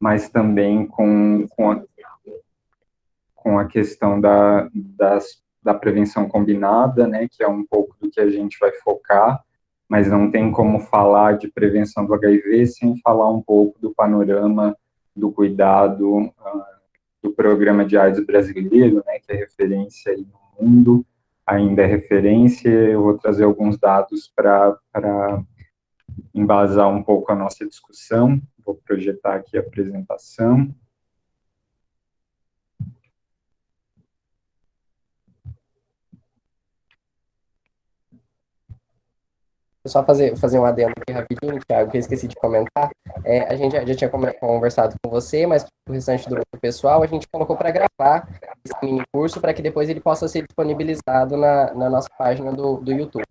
mas também com a questão da prevenção combinada, né, que é um pouco do que a gente vai focar, mas não tem como falar de prevenção do HIV sem falar um pouco do panorama do cuidado do programa de AIDS brasileiro, né, que é referência aí no mundo, ainda é referência. Eu vou trazer alguns dados para embasar um pouco a nossa discussão. Vou projetar aqui a apresentação. Só fazer um adendo aqui rapidinho, Thiago, que eu esqueci de comentar. A gente já tinha conversado com você, mas o restante do pessoal a gente colocou para gravar esse mini curso para que depois ele possa ser disponibilizado na nossa página do YouTube.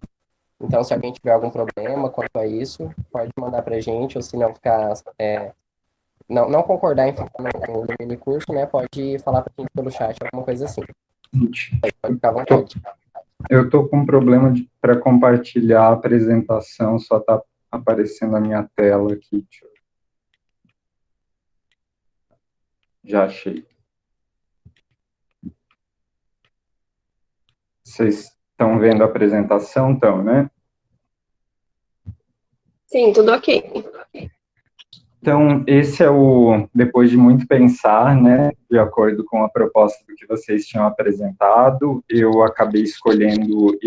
Então, se alguém tiver algum problema quanto a isso, pode mandar para a gente, ou se não ficar, não concordar em ficar no mini curso, né, pode falar para a gente pelo chat, alguma coisa assim. Pode ficar à vontade. Eu estou com um problema para compartilhar a apresentação, só está aparecendo a minha tela aqui. Já achei. Vocês estão vendo a apresentação, então, né? Sim, tudo ok. Então, esse é depois de muito pensar, né, de acordo com a proposta do que vocês tinham apresentado, eu acabei escolhendo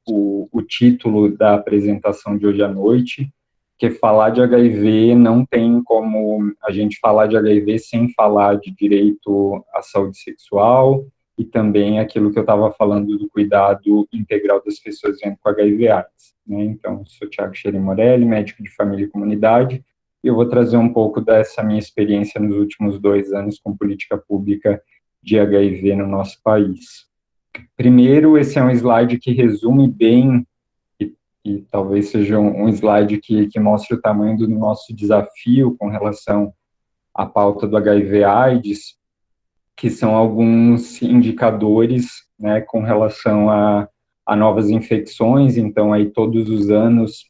o título da apresentação de hoje à noite, que falar de HIV não tem como a gente falar de HIV sem falar de direito à saúde sexual e também aquilo que eu estava falando do cuidado integral das pessoas vivendo com HIV/AIDS, né? Então, sou Thiago Xeri Morelli, médico de família e comunidade, e eu vou trazer um pouco dessa minha experiência nos últimos 2 anos com política pública de HIV no nosso país. Primeiro, esse é um slide que resume bem, e talvez seja um slide que mostre o tamanho do nosso desafio com relação à pauta do HIV/AIDS, que são alguns indicadores, né, com relação a novas infecções. Então, aí todos os anos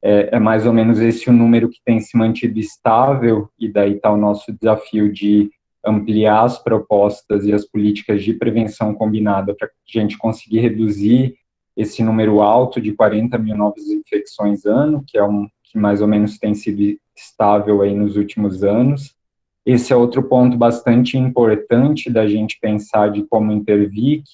é mais ou menos esse o número que tem se mantido estável, e daí está o nosso desafio de ampliar as propostas e as políticas de prevenção combinada para que a gente conseguir reduzir esse número alto de 40 mil novas infecções ano, que é que mais ou menos tem sido estável aí nos últimos anos. Esse é outro ponto bastante importante da gente pensar de como intervir,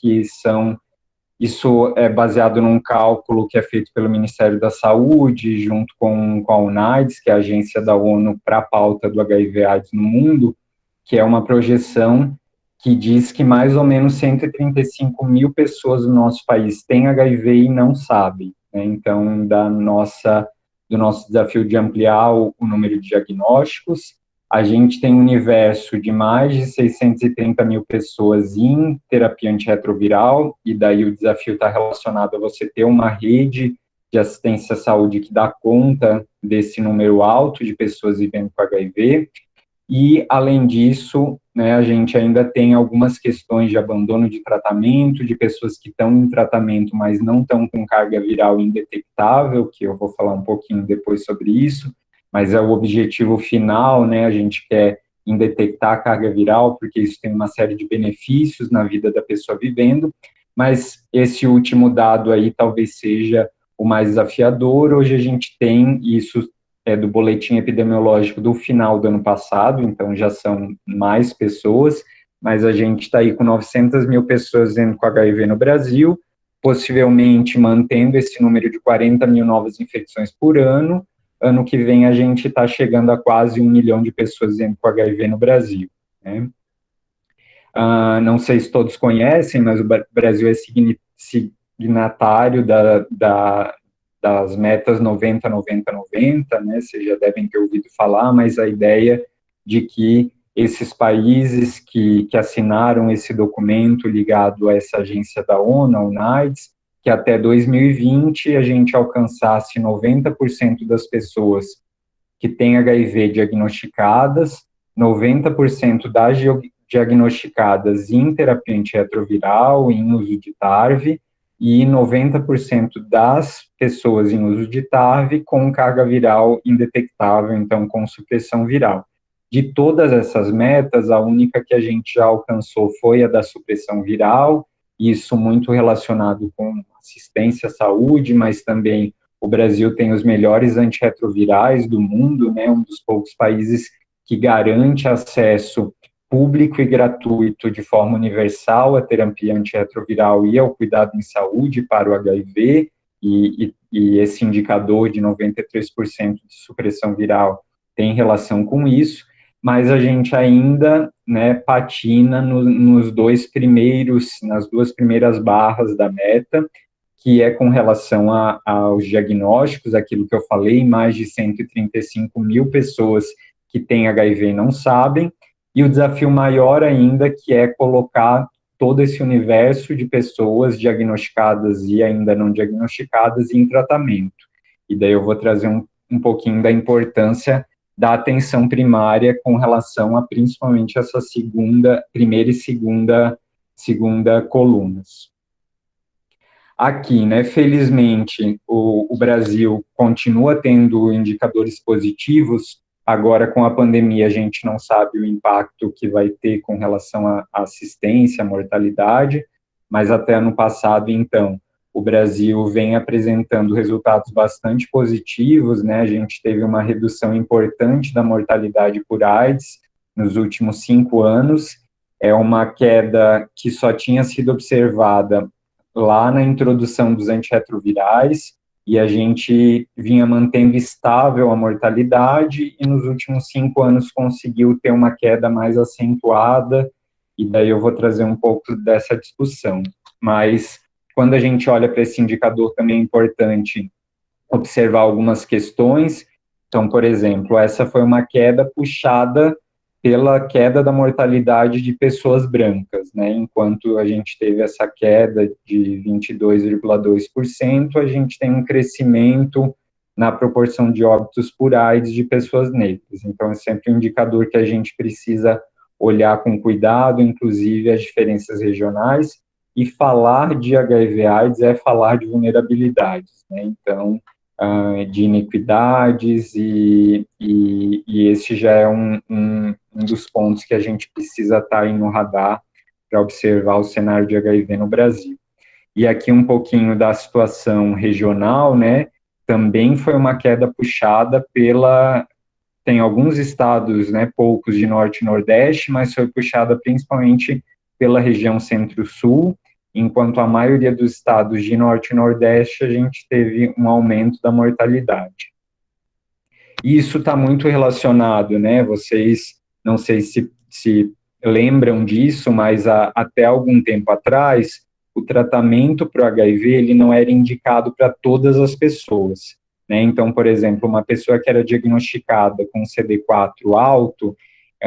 isso é baseado num cálculo que é feito pelo Ministério da Saúde, junto com a UNAIDS, que é a agência da ONU para a pauta do HIV/AIDS no mundo, que é uma projeção que diz que mais ou menos 135 mil pessoas no nosso país têm HIV e não sabem, né? Então, do nosso desafio de ampliar o número de diagnósticos, a gente tem um universo de mais de 630 mil pessoas em terapia antirretroviral, e daí o desafio está relacionado a você ter uma rede de assistência à saúde que dá conta desse número alto de pessoas vivendo com HIV. E, além disso, né, a gente ainda tem algumas questões de abandono de tratamento, de pessoas que estão em tratamento, mas não estão com carga viral indetectável, que eu vou falar um pouquinho depois sobre isso, mas é o objetivo final, né, a gente quer indetectar a carga viral, porque isso tem uma série de benefícios na vida da pessoa vivendo, mas esse último dado aí talvez seja o mais desafiador. Hoje a gente tem isso do boletim epidemiológico do final do ano passado, então já são mais pessoas, mas a gente está aí com 900 mil pessoas vivendo com HIV no Brasil, possivelmente mantendo esse número de 40 mil novas infecções por ano. Ano que vem a gente está chegando a quase 1 milhão de pessoas vivendo com HIV no Brasil, né? Não sei se todos conhecem, mas o Brasil é signatário das metas 90, 90, 90, né? Vocês já devem ter ouvido falar, mas a ideia de que esses países que assinaram esse documento ligado a essa agência da ONU, a UNAIDS, que até 2020 a gente alcançasse 90% das pessoas que têm HIV diagnosticadas, 90% das diagnosticadas em terapia antirretroviral, em uso de TARV, e 90% das pessoas em uso de TARV com carga viral indetectável, então com supressão viral. De todas essas metas, a única que a gente já alcançou foi a da supressão viral, isso muito relacionado com assistência à saúde, mas também o Brasil tem os melhores antirretrovirais do mundo, né, um dos poucos países que garante acesso público e gratuito de forma universal à terapia antirretroviral e ao cuidado em saúde para o HIV, e esse indicador de 93% de supressão viral tem relação com isso, mas a gente ainda, né, patina nas duas primeiras barras da meta, que é com relação aos diagnósticos, aquilo que eu falei, mais de 135 mil pessoas que têm HIV e não sabem, e o desafio maior ainda, que é colocar todo esse universo de pessoas diagnosticadas e ainda não diagnosticadas em tratamento. E daí eu vou trazer um pouquinho da importância da atenção primária com relação a principalmente essa primeira e segunda colunas. Aqui, né, felizmente, o Brasil continua tendo indicadores positivos. Agora, com a pandemia, a gente não sabe o impacto que vai ter com relação à assistência, à mortalidade, mas até ano passado, então, o Brasil vem apresentando resultados bastante positivos, né? A gente teve uma redução importante da mortalidade por AIDS nos últimos 5 anos, é uma queda que só tinha sido observada lá na introdução dos antirretrovirais, e a gente vinha mantendo estável a mortalidade, e nos últimos 5 anos conseguiu ter uma queda mais acentuada, e daí eu vou trazer um pouco dessa discussão. Mas, quando a gente olha para esse indicador, também é importante observar algumas questões. Então, por exemplo, essa foi uma queda puxada pela queda da mortalidade de pessoas brancas, né? Enquanto a gente teve essa queda de 22,2%, a gente tem um crescimento na proporção de óbitos por AIDS de pessoas negras. Então, é sempre um indicador que a gente precisa olhar com cuidado, inclusive as diferenças regionais, e falar de HIV/AIDS é falar de vulnerabilidades, né? Então, de iniquidades, e esse já é um dos pontos que a gente precisa estar aí no radar para observar o cenário de HIV no Brasil. E aqui um pouquinho da situação regional, né, também foi uma queda puxada tem alguns estados, né, poucos de Norte e Nordeste, mas foi puxada principalmente pela região Centro-Sul, enquanto a maioria dos estados de Norte e Nordeste, a gente teve um aumento da mortalidade. E isso está muito relacionado, né, vocês, não sei se lembram disso, mas até algum tempo atrás, o tratamento para o HIV, ele não era indicado para todas as pessoas, né, então, por exemplo, uma pessoa que era diagnosticada com CD4 alto,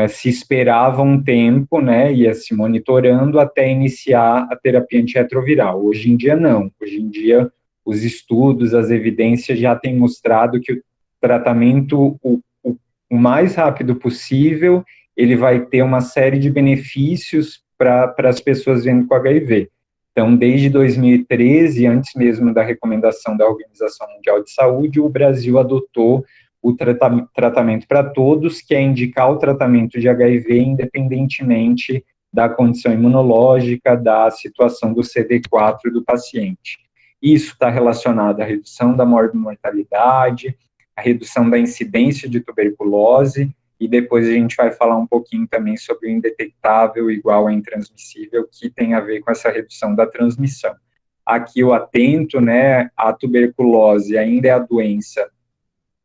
se esperava um tempo, né, ia se monitorando até iniciar a terapia antirretroviral. Hoje em dia, não. Hoje em dia, os estudos, as evidências já têm mostrado que o tratamento, o mais rápido possível, ele vai ter uma série de benefícios para as pessoas vivendo com HIV. Então, desde 2013, antes mesmo da recomendação da Organização Mundial de Saúde, o Brasil adotou o tratamento para todos, que é indicar o tratamento de HIV independentemente da condição imunológica, da situação do CD4 do paciente. Isso está relacionado à redução da mortalidade, à redução da incidência de tuberculose, e depois a gente vai falar um pouquinho também sobre o indetectável igual a intransmissível, que tem a ver com essa redução da transmissão. Aqui eu atento, né, a tuberculose ainda é a doença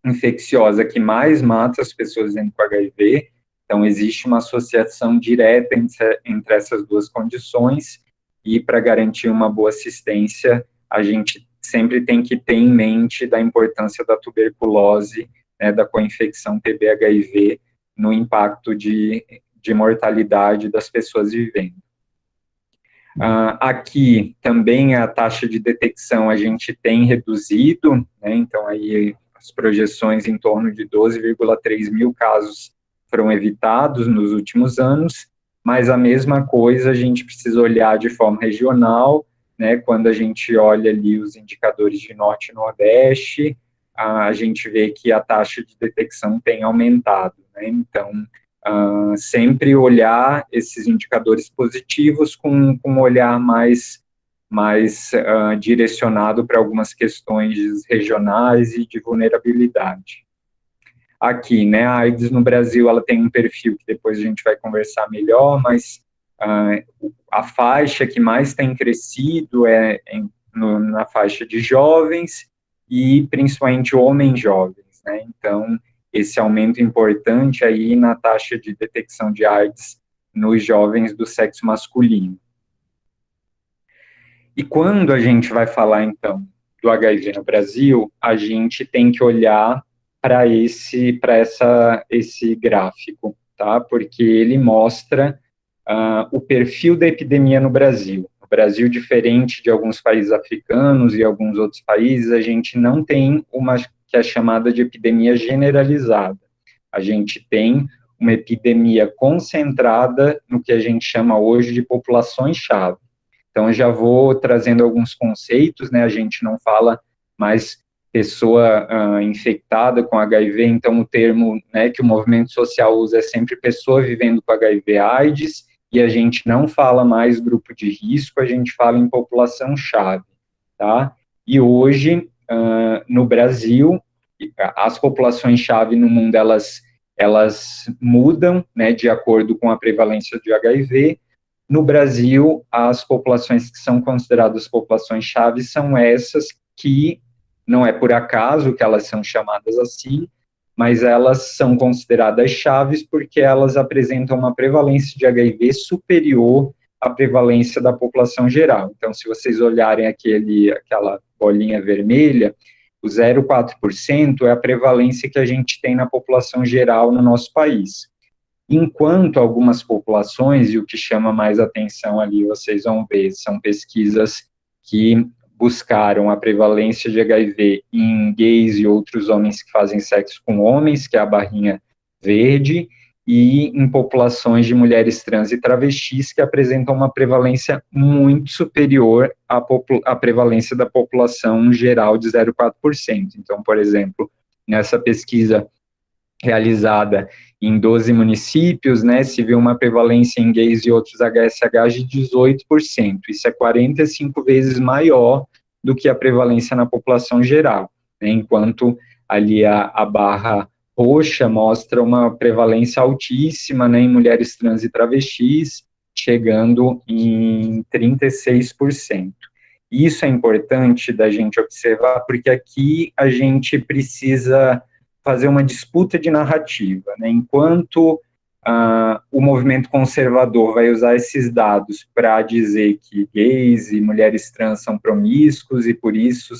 infecciosa que mais mata as pessoas vivendo com HIV, então existe uma associação direta entre essas duas condições, e para garantir uma boa assistência, a gente sempre tem que ter em mente da importância da tuberculose, né, da coinfecção TB-HIV, no impacto de mortalidade das pessoas vivendo. Aqui também a taxa de detecção a gente tem reduzido, né, então aí as projeções em torno de 12,3 mil casos foram evitados nos últimos anos, mas a mesma coisa a gente precisa olhar de forma regional, né, quando a gente olha ali os indicadores de Norte e Nordeste, a gente vê que a taxa de detecção tem aumentado, né, então sempre olhar esses indicadores positivos com um olhar mais direcionado para algumas questões regionais e de vulnerabilidade. Aqui, né, a AIDS no Brasil, ela tem um perfil que depois a gente vai conversar melhor, mas a faixa que mais tem crescido na faixa de jovens e principalmente homens jovens, né, então esse aumento importante aí na taxa de detecção de AIDS nos jovens do sexo masculino. E quando a gente vai falar, então, do HIV no Brasil, a gente tem que olhar para esse gráfico, tá? Porque ele mostra o perfil da epidemia no Brasil. No Brasil, diferente de alguns países africanos e alguns outros países, a gente não tem uma que é chamada de epidemia generalizada. A gente tem uma epidemia concentrada no que a gente chama hoje de populações-chave. Então, eu já vou trazendo alguns conceitos, né, a gente não fala mais pessoa infectada com HIV, então o termo, né, que o movimento social usa é sempre pessoa vivendo com HIV/AIDS, e a gente não fala mais grupo de risco, a gente fala em população-chave, tá? E hoje, no Brasil, as populações-chave no mundo, elas mudam, né, de acordo com a prevalência de HIV. No Brasil, as populações que são consideradas populações-chave são essas que, não é por acaso que elas são chamadas assim, mas elas são consideradas chaves porque elas apresentam uma prevalência de HIV superior à prevalência da população geral. Então, se vocês olharem aquela bolinha vermelha, o 0,4% é a prevalência que a gente tem na população geral no nosso país. Enquanto algumas populações, e o que chama mais atenção ali, vocês vão ver, são pesquisas que buscaram a prevalência de HIV em gays e outros homens que fazem sexo com homens, que é a barrinha verde, e em populações de mulheres trans e travestis, que apresentam uma prevalência muito superior à prevalência da população geral de 0,4%. Então, por exemplo, nessa pesquisa realizada em 12 municípios, né, se viu uma prevalência em gays e outros HSH de 18%. Isso é 45 vezes maior do que a prevalência na população geral, né, enquanto ali a barra roxa mostra uma prevalência altíssima, né, em mulheres trans e travestis, chegando em 36%. Isso é importante da gente observar, porque aqui a gente precisa fazer uma disputa de narrativa, né? Enquanto o movimento conservador vai usar esses dados para dizer que gays e mulheres trans são promíscuos e por isso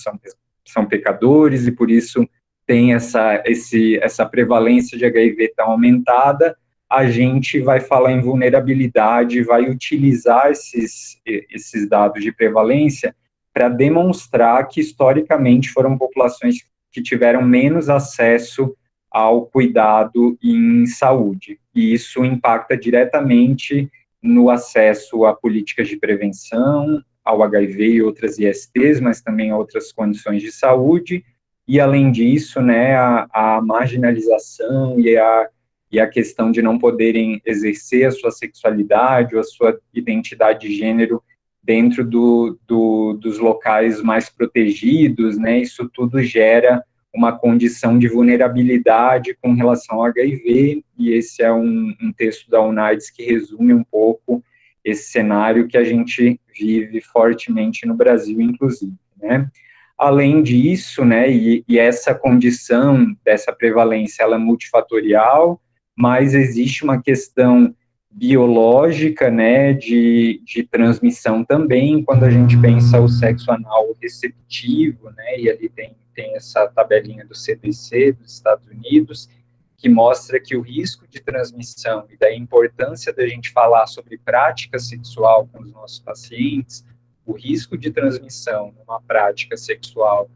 são pecadores e por isso tem essa prevalência de HIV tão aumentada, a gente vai falar em vulnerabilidade, vai utilizar esses dados de prevalência para demonstrar que historicamente foram populações que tiveram menos acesso ao cuidado em saúde. E isso impacta diretamente no acesso a políticas de prevenção, ao HIV e outras ISTs, mas também a outras condições de saúde. E, além disso, né, a marginalização e a questão de não poderem exercer a sua sexualidade ou a sua identidade de gênero dentro dos locais mais protegidos, né, isso tudo gera uma condição de vulnerabilidade com relação ao HIV, e esse é um texto da UNAIDS que resume um pouco esse cenário que a gente vive fortemente no Brasil, inclusive, né. Além disso, né, e essa condição dessa prevalência, ela é multifatorial, mas existe uma questão biológica, né, de transmissão também, quando a gente pensa o sexo anal receptivo, né, e ali tem essa tabelinha do CDC dos Estados Unidos, que mostra que o risco de transmissão e da importância da gente falar sobre prática sexual com os nossos pacientes, o risco de transmissão numa prática sexual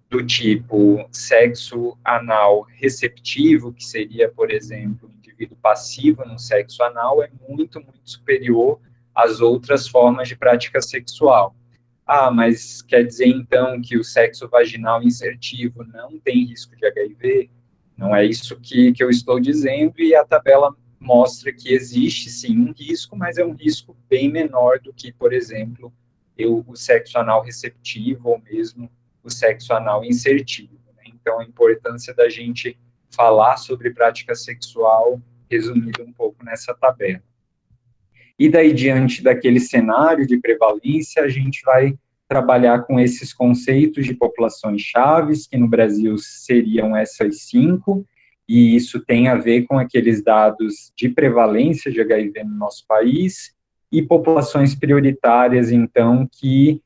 do tipo sexo anal receptivo, que seria, por exemplo, indivíduo passivo no sexo anal, é muito, muito superior às outras formas de prática sexual. Ah, mas quer dizer então que o sexo vaginal insertivo não tem risco de HIV? Não é isso que eu estou dizendo, e a tabela mostra que existe sim um risco, mas é um risco bem menor do que, por exemplo, o sexo anal receptivo ou mesmo o sexo anal insertivo, né? Então, a importância da gente falar sobre prática sexual, resumido um pouco nessa tabela. E daí, diante daquele cenário de prevalência, a gente vai trabalhar com esses conceitos de populações chaves, que no Brasil seriam essas 5, e isso tem a ver com aqueles dados de prevalência de HIV no nosso país, e populações prioritárias, então, que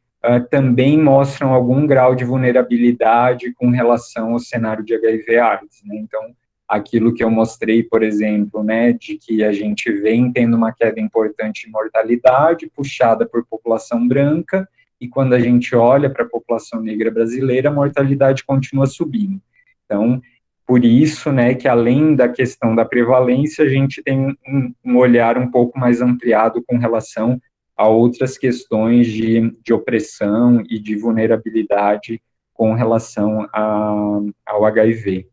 também mostram algum grau de vulnerabilidade com relação ao cenário de HIV/AIDS, né? Então, aquilo que eu mostrei, por exemplo, né, de que a gente vem tendo uma queda importante em mortalidade, puxada por população branca, e quando a gente olha para a população negra brasileira, a mortalidade continua subindo. Então, por isso, né, que além da questão da prevalência, a gente tem um olhar um pouco mais ampliado com relação a outras questões de opressão e de vulnerabilidade com relação ao HIV.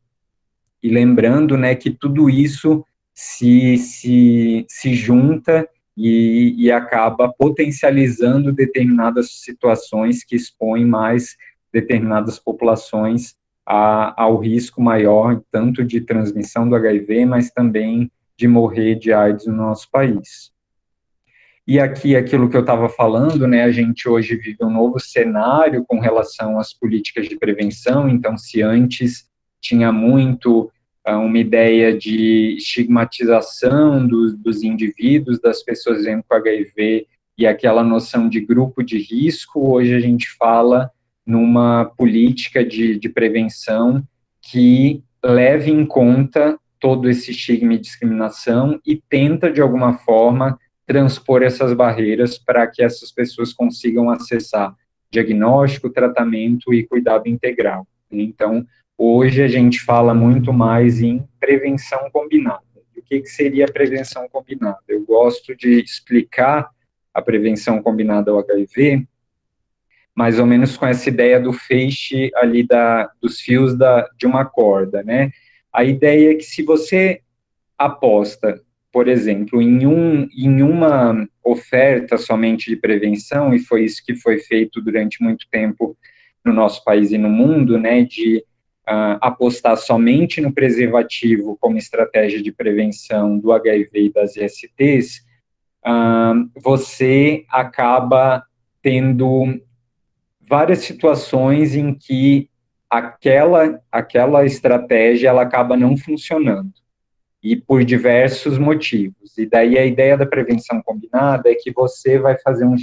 E lembrando, né, que tudo isso se junta e acaba potencializando determinadas situações que expõem mais determinadas populações ao risco maior, tanto de transmissão do HIV, mas também de morrer de AIDS no nosso país. E aqui, aquilo que eu estava falando, né, a gente hoje vive um novo cenário com relação às políticas de prevenção. Então, se antes tinha muito uma ideia de estigmatização dos indivíduos, das pessoas vivendo com HIV, e aquela noção de grupo de risco, hoje a gente fala numa política de prevenção que leve em conta todo esse estigma e discriminação e tenta, de alguma forma, transpor essas barreiras para que essas pessoas consigam acessar diagnóstico, tratamento e cuidado integral. Então, hoje a gente fala muito mais em prevenção combinada. E o que seria a prevenção combinada? Eu gosto de explicar a prevenção combinada ao HIV, mais ou menos com essa ideia do feixe ali dos fios de uma corda, né? A ideia é que se você aposta, por exemplo, em uma oferta somente de prevenção, e foi isso que foi feito durante muito tempo no nosso país e no mundo, né, de apostar somente no preservativo como estratégia de prevenção do HIV e das ISTs, você acaba tendo várias situações em que aquela estratégia ela acaba não funcionando, e por diversos motivos. E daí a ideia da prevenção combinada é que você vai fazer um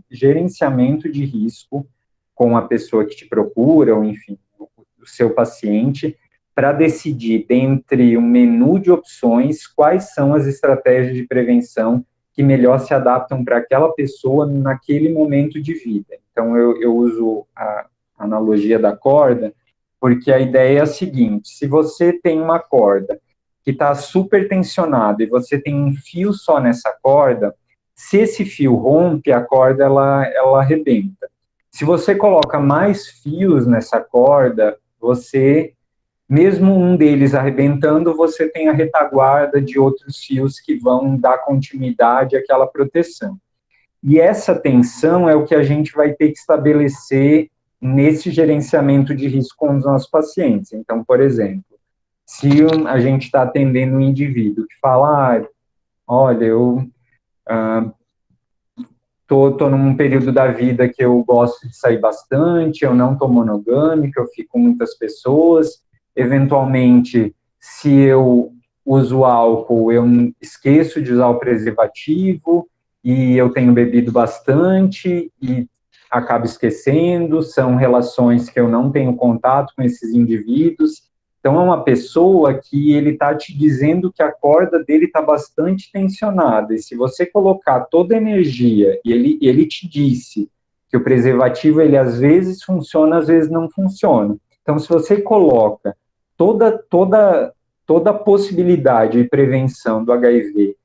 gerenciamento de risco com a pessoa que te procura, ou enfim, o seu paciente, para decidir, dentre um menu de opções, quais são as estratégias de prevenção que melhor se adaptam para aquela pessoa naquele momento de vida. Então, eu uso a analogia da corda, porque a ideia é a seguinte: se você tem uma corda que está super tensionada e você tem um fio só nessa corda, se esse fio rompe, a corda ela arrebenta. Se você coloca mais fios nessa corda, você, mesmo um deles arrebentando, você tem a retaguarda de outros fios que vão dar continuidade àquela proteção. E essa tensão é o que a gente vai ter que estabelecer nesse gerenciamento de risco com os nossos pacientes. Então, por exemplo, se a gente está atendendo um indivíduo que fala, olha, eu tô num período da vida que eu gosto de sair bastante, eu não tô monogâmico, eu fico com muitas pessoas, eventualmente, se eu uso álcool, eu esqueço de usar o preservativo, e eu tenho bebido bastante, e acabo esquecendo, são relações que eu não tenho contato com esses indivíduos. Então, é uma pessoa que ele está te dizendo que a corda dele está bastante tensionada, e se você colocar toda a energia, e ele te disse que o preservativo, ele às vezes funciona, às vezes não funciona. Então, se você coloca toda a possibilidade de prevenção do HIV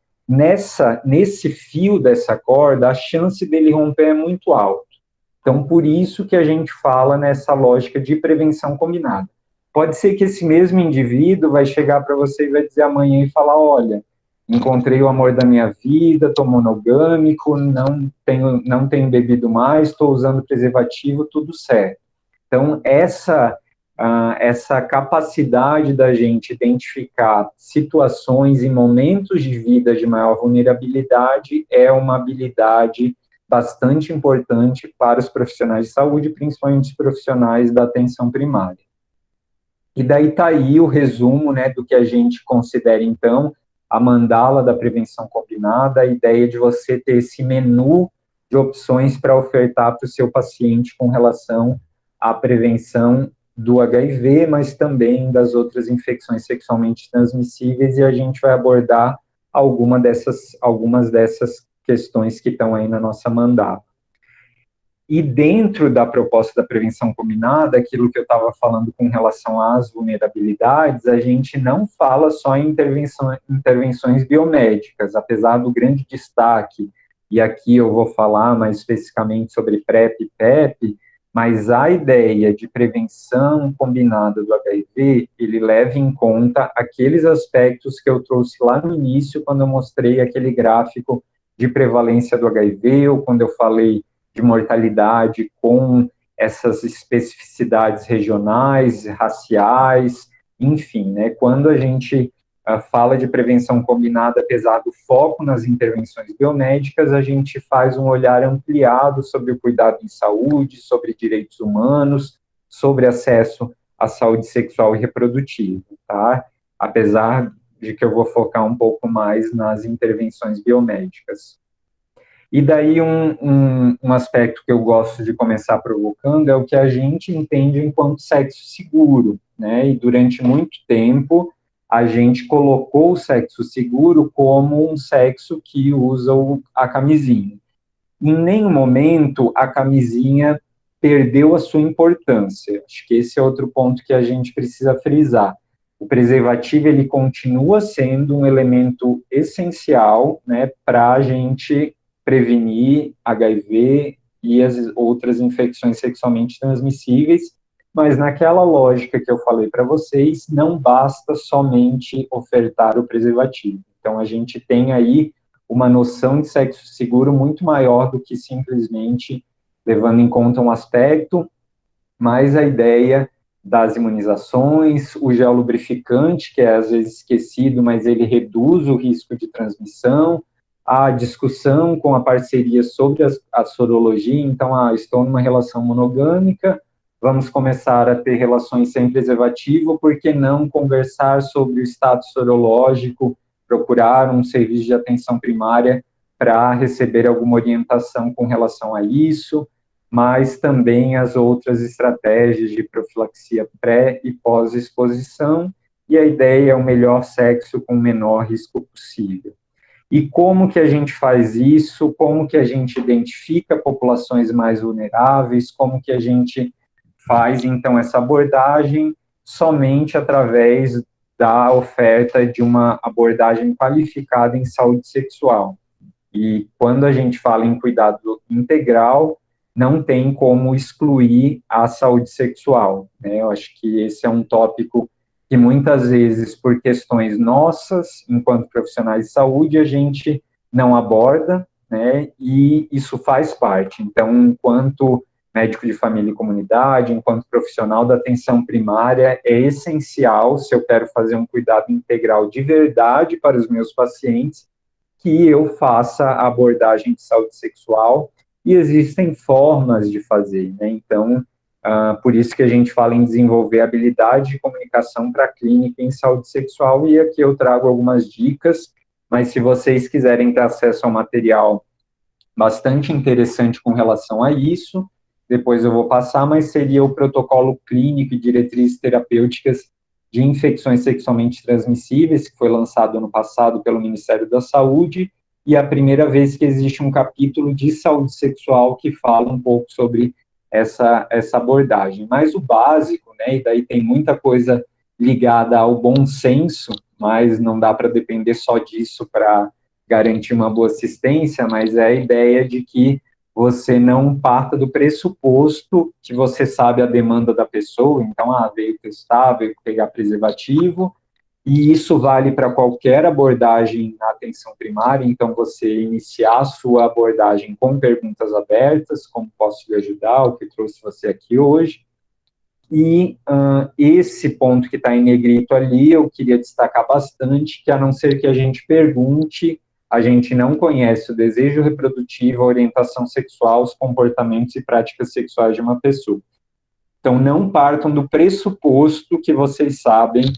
nesse fio dessa corda, a chance dele romper é muito alta. Então, por isso que a gente fala nessa lógica de prevenção combinada. pode ser que esse mesmo indivíduo vai chegar para você e vai dizer amanhã e falar, olha, encontrei o amor da minha vida, estou monogâmico, não tenho bebido mais, estou usando preservativo, tudo certo. Então, essa capacidade da gente identificar situações e momentos de vida de maior vulnerabilidade é uma habilidade bastante importante para os profissionais de saúde, principalmente os profissionais da atenção primária. E daí está aí o resumo, né, do que a gente considera, então, a mandala da prevenção combinada, a ideia de você ter esse menu de opções para ofertar para o seu paciente com relação à prevenção do HIV, mas também das outras infecções sexualmente transmissíveis, e a gente vai abordar algumas dessas questões que estão aí na nossa mandala. E dentro da proposta da prevenção combinada, aquilo que eu estava falando com relação às vulnerabilidades, a gente não fala só em intervenções biomédicas, apesar do grande destaque, e aqui eu vou falar mais especificamente sobre PrEP e PEP, mas a ideia de prevenção combinada do HIV, ele leva em conta aqueles aspectos que eu trouxe lá no início, quando eu mostrei aquele gráfico de prevalência do HIV, ou quando eu falei de mortalidade com essas especificidades regionais, raciais, enfim, né? Quando a gente fala de prevenção combinada, apesar do foco nas intervenções biomédicas, a gente faz um olhar ampliado sobre o cuidado em saúde, sobre direitos humanos, sobre acesso à saúde sexual e reprodutiva, tá? Apesar de que eu vou focar um pouco mais nas intervenções biomédicas. E daí um aspecto que eu gosto de começar provocando é o que a gente entende enquanto sexo seguro, né? E durante muito tempo a gente colocou o sexo seguro como um sexo que usa a camisinha. Em nenhum momento a camisinha perdeu a sua importância. Acho que esse é outro ponto que a gente precisa frisar. O preservativo, ele continua sendo um elemento essencial, né, para a gente prevenir HIV e as outras infecções sexualmente transmissíveis, mas naquela lógica que eu falei para vocês, não basta somente ofertar o preservativo. Então, a gente tem aí uma noção de sexo seguro muito maior do que simplesmente levando em conta um aspecto, mas a ideia das imunizações, o gel lubrificante, que é às vezes esquecido, mas ele reduz o risco de transmissão, a discussão com a parceria sobre a sorologia, então, estou numa relação monogâmica, vamos começar a ter relações sem preservativo, por que não conversar sobre o status sorológico, procurar um serviço de atenção primária para receber alguma orientação com relação a isso, mas também as outras estratégias de profilaxia pré e pós-exposição, e a ideia é o melhor sexo com o menor risco possível. E como que a gente faz isso? Como que a gente identifica populações mais vulneráveis? Como que a gente faz, então, essa abordagem somente através da oferta de uma abordagem qualificada em saúde sexual? E quando a gente fala em cuidado integral, não tem como excluir a saúde sexual, né? Eu acho que esse é um tópico que muitas vezes, por questões nossas, enquanto profissionais de saúde, a gente não aborda, né? E isso faz parte. Então, enquanto médico de família e comunidade, enquanto profissional da atenção primária, é essencial, se eu quero fazer um cuidado integral de verdade para os meus pacientes, que eu faça a abordagem de saúde sexual, e existem formas de fazer, né? Então, por isso que a gente fala em desenvolver habilidade de comunicação para a clínica em saúde sexual, e aqui eu trago algumas dicas, mas se vocês quiserem ter acesso ao material bastante interessante com relação a isso, depois eu vou passar, mas seria o protocolo clínico e diretrizes terapêuticas de infecções sexualmente transmissíveis, que foi lançado ano passado pelo Ministério da Saúde, e é a primeira vez que existe um capítulo de saúde sexual que fala um pouco sobre essa abordagem. Mas o básico, né, e daí tem muita coisa ligada ao bom senso, mas não dá para depender só disso para garantir uma boa assistência, mas é a ideia de que você não parta do pressuposto que você sabe a demanda da pessoa, então, veio testar, veio pegar preservativo, e isso vale para qualquer abordagem na atenção primária, então você iniciar a sua abordagem com perguntas abertas, como posso lhe ajudar, o que trouxe você aqui hoje, e esse ponto que está em negrito ali, eu queria destacar bastante, que a não ser que a gente pergunte, a gente não conhece o desejo reprodutivo, a orientação sexual, os comportamentos e práticas sexuais de uma pessoa. Então, não partam do pressuposto que vocês sabem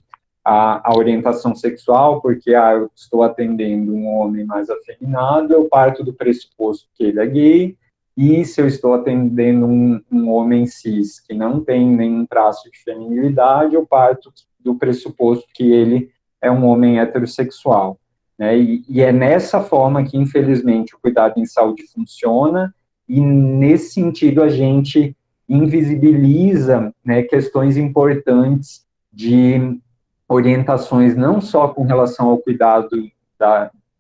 a orientação sexual, porque eu estou atendendo um homem mais afeminado, eu parto do pressuposto que ele é gay, e se eu estou atendendo um homem cis que não tem nenhum traço de feminilidade, eu parto do pressuposto que ele é um homem heterossexual. Né? E é nessa forma que, infelizmente, o cuidado em saúde funciona, e nesse sentido a gente invisibiliza, né, questões importantes de orientações não só com relação ao cuidado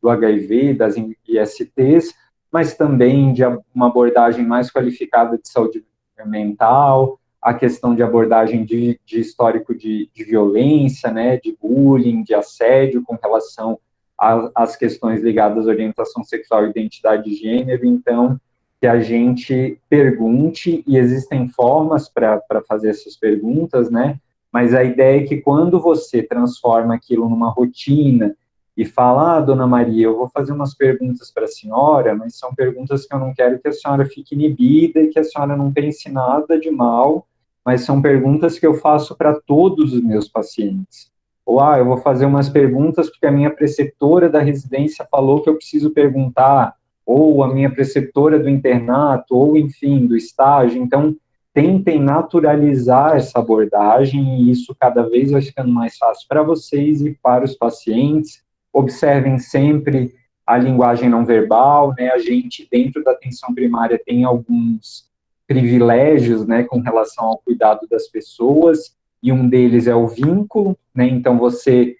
do HIV, das ISTs, mas também de uma abordagem mais qualificada de saúde mental, a questão de abordagem de histórico de violência, né, de bullying, de assédio com relação às questões ligadas à orientação sexual e identidade de gênero. Então, que a gente pergunte, e existem formas para fazer essas perguntas, né, mas a ideia é que quando você transforma aquilo numa rotina e fala, dona Maria, eu vou fazer umas perguntas para a senhora, mas são perguntas que eu não quero que a senhora fique inibida e que a senhora não pense nada de mal, mas são perguntas que eu faço para todos os meus pacientes. Ou, eu vou fazer umas perguntas porque a minha preceptora da residência falou que eu preciso perguntar, ou a minha preceptora do internato, ou, enfim, do estágio. Então, tentem naturalizar essa abordagem, e isso cada vez vai ficando mais fácil para vocês e para os pacientes. Observem sempre a linguagem não verbal, né? A gente, dentro da atenção primária, tem alguns privilégios, né, com relação ao cuidado das pessoas, e um deles é o vínculo, né? Então, você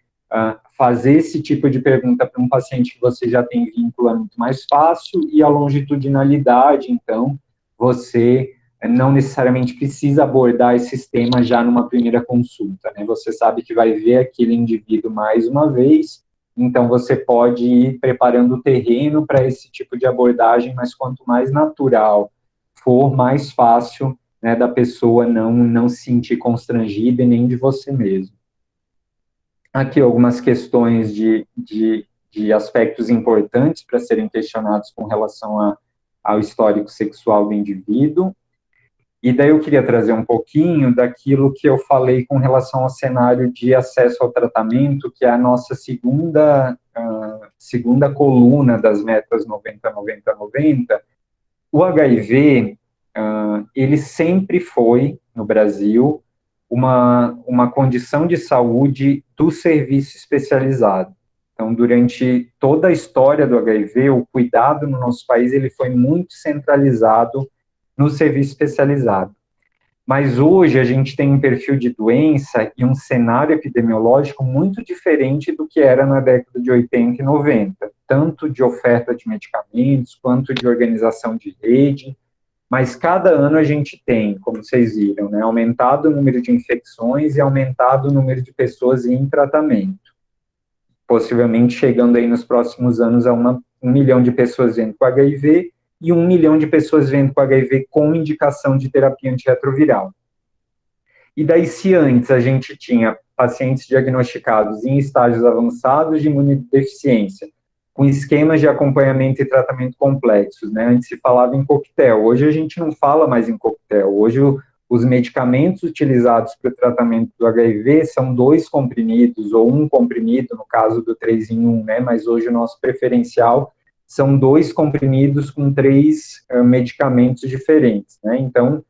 fazer esse tipo de pergunta para um paciente que você já tem vínculo é muito mais fácil, e a longitudinalidade, então, você não necessariamente precisa abordar esses temas já numa primeira consulta, né? Você sabe que vai ver aquele indivíduo mais uma vez, então você pode ir preparando o terreno para esse tipo de abordagem, mas quanto mais natural for, mais fácil, né, da pessoa não se sentir constrangida e nem de você mesmo. Aqui algumas questões de aspectos importantes para serem questionados com relação ao histórico sexual do indivíduo. E daí eu queria trazer um pouquinho daquilo que eu falei com relação ao cenário de acesso ao tratamento, que é a nossa segunda coluna das metas 90-90-90. O HIV, ele sempre foi, no Brasil, uma condição de saúde do serviço especializado. Então, durante toda a história do HIV, o cuidado no nosso país ele foi muito centralizado no serviço especializado. Mas hoje a gente tem um perfil de doença e um cenário epidemiológico muito diferente do que era na década de 80 e 90, tanto de oferta de medicamentos, quanto de organização de rede, mas cada ano a gente tem, como vocês viram, né, aumentado o número de infecções e aumentado o número de pessoas em tratamento, possivelmente chegando aí nos próximos anos a 1 milhão de pessoas vivendo com HIV, e 1 milhão de pessoas vivendo com HIV com indicação de terapia antirretroviral. E daí, se antes a gente tinha pacientes diagnosticados em estágios avançados de imunodeficiência, com esquemas de acompanhamento e tratamento complexos, né? Antes se falava em coquetel, hoje a gente não fala mais em coquetel, hoje os medicamentos utilizados para o tratamento do HIV são 2 comprimidos, ou 1 comprimido, no caso do 3 em 1, né? Mas hoje o nosso preferencial são 2 comprimidos com 3 medicamentos diferentes, né? Então,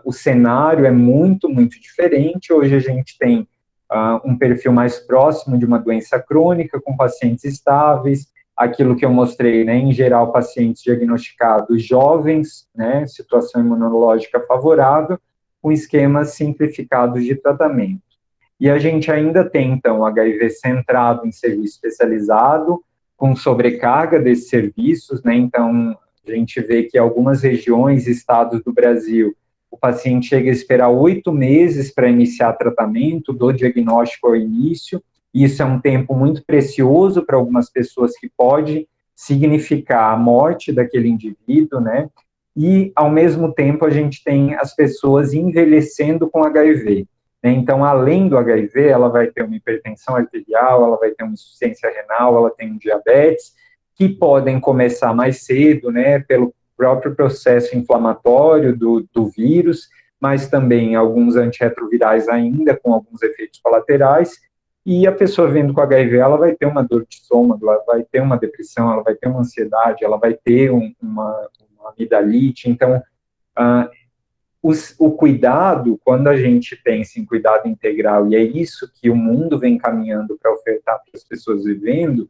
o cenário é muito, muito diferente. Hoje a gente tem um perfil mais próximo de uma doença crônica, com pacientes estáveis, aquilo que eu mostrei, né? Em geral, pacientes diagnosticados jovens, né? Situação imunológica favorável, com esquemas simplificados de tratamento. E a gente ainda tem, então, HIV centrado em serviço especializado, com sobrecarga desses serviços, né? Então, A gente vê que algumas regiões, estados do Brasil, o paciente chega a esperar 8 meses para iniciar tratamento, do diagnóstico ao início. Isso é um tempo muito precioso para algumas pessoas, que pode significar a morte daquele indivíduo, né? E, ao mesmo tempo, a gente tem as pessoas envelhecendo com HIV. Né? Então, além do HIV, ela vai ter uma hipertensão arterial, ela vai ter uma insuficiência renal, ela tem um diabetes, que podem começar mais cedo, né, pelo próprio processo inflamatório do vírus, mas também alguns antirretrovirais ainda com alguns efeitos colaterais, e a pessoa vendo com HIV, ela vai ter uma dor de estômago, ela vai ter uma depressão, ela vai ter uma ansiedade, ela vai ter uma amidalite. Então, o cuidado, quando a gente pensa em cuidado integral, e é isso que o mundo vem caminhando para ofertar para as pessoas vivendo,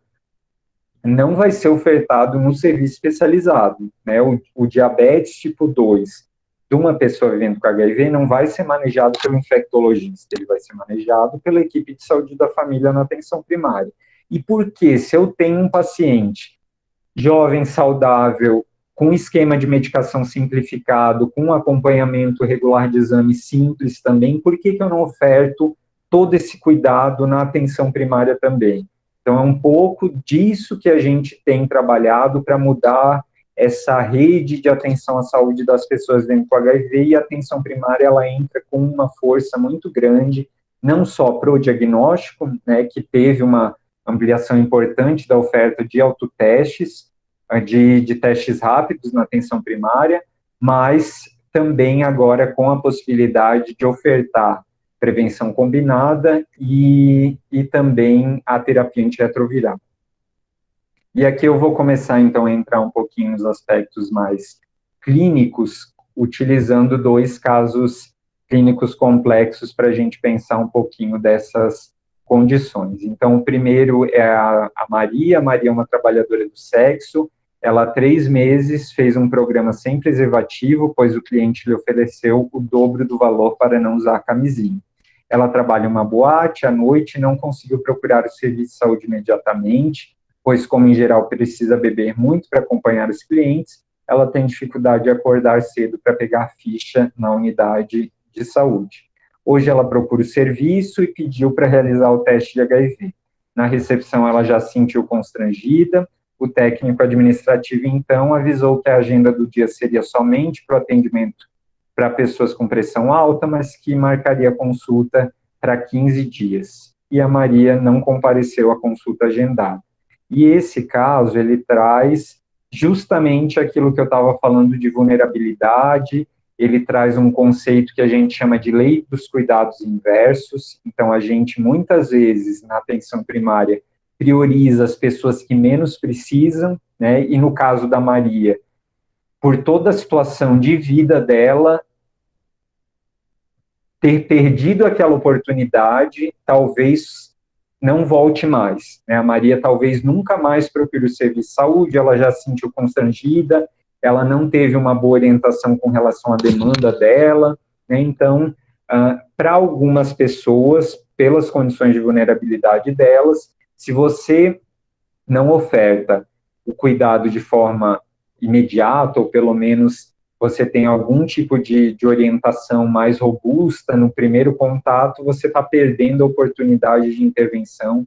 não vai ser ofertado no serviço especializado, né? O diabetes tipo 2 de uma pessoa vivendo com HIV não vai ser manejado pelo infectologista, ele vai ser manejado pela equipe de saúde da família na atenção primária. E por que, se eu tenho um paciente jovem, saudável, com esquema de medicação simplificado, com acompanhamento regular de exame simples também, por que eu não oferto todo esse cuidado na atenção primária também? Então, é um pouco disso que a gente tem trabalhado para mudar essa rede de atenção à saúde das pessoas dentro do HIV, e a atenção primária, ela entra com uma força muito grande, não só para o diagnóstico, né, que teve uma ampliação importante da oferta de autotestes, de testes rápidos na atenção primária, mas também agora com a possibilidade de ofertar prevenção combinada e também a terapia antirretroviral. E aqui eu vou começar, então, a entrar um pouquinho nos aspectos mais clínicos, utilizando 2 casos clínicos complexos para a gente pensar um pouquinho dessas condições. Então, o primeiro é a Maria. A Maria é uma trabalhadora do sexo. Ela, há 3 meses, fez um programa sem preservativo, pois o cliente lhe ofereceu o dobro do valor para não usar a camisinha. Ela trabalha em uma boate à noite e não conseguiu procurar o serviço de saúde imediatamente, pois, como em geral precisa beber muito para acompanhar os clientes, ela tem dificuldade de acordar cedo para pegar ficha na unidade de saúde. Hoje ela procura o serviço e pediu para realizar o teste de HIV. Na recepção ela já se sentiu constrangida. O técnico administrativo, então, avisou que a agenda do dia seria somente para o atendimento para pessoas com pressão alta, mas que marcaria a consulta para 15 dias. E a Maria não compareceu à consulta agendada. E esse caso, ele traz justamente aquilo que eu estava falando de vulnerabilidade. Ele traz um conceito que a gente chama de lei dos cuidados inversos. Então, a gente, muitas vezes, na atenção primária, prioriza as pessoas que menos precisam, né? E no caso da Maria, por toda a situação de vida dela, ter perdido aquela oportunidade, talvez não volte mais, né? A Maria talvez nunca mais procure o serviço de saúde, ela já se sentiu constrangida, ela não teve uma boa orientação com relação à demanda dela, né? Então, para algumas pessoas, pelas condições de vulnerabilidade delas, se você não oferta o cuidado de forma imediata, ou pelo menos você tem algum tipo de orientação mais robusta no primeiro contato, você está perdendo a oportunidade de intervenção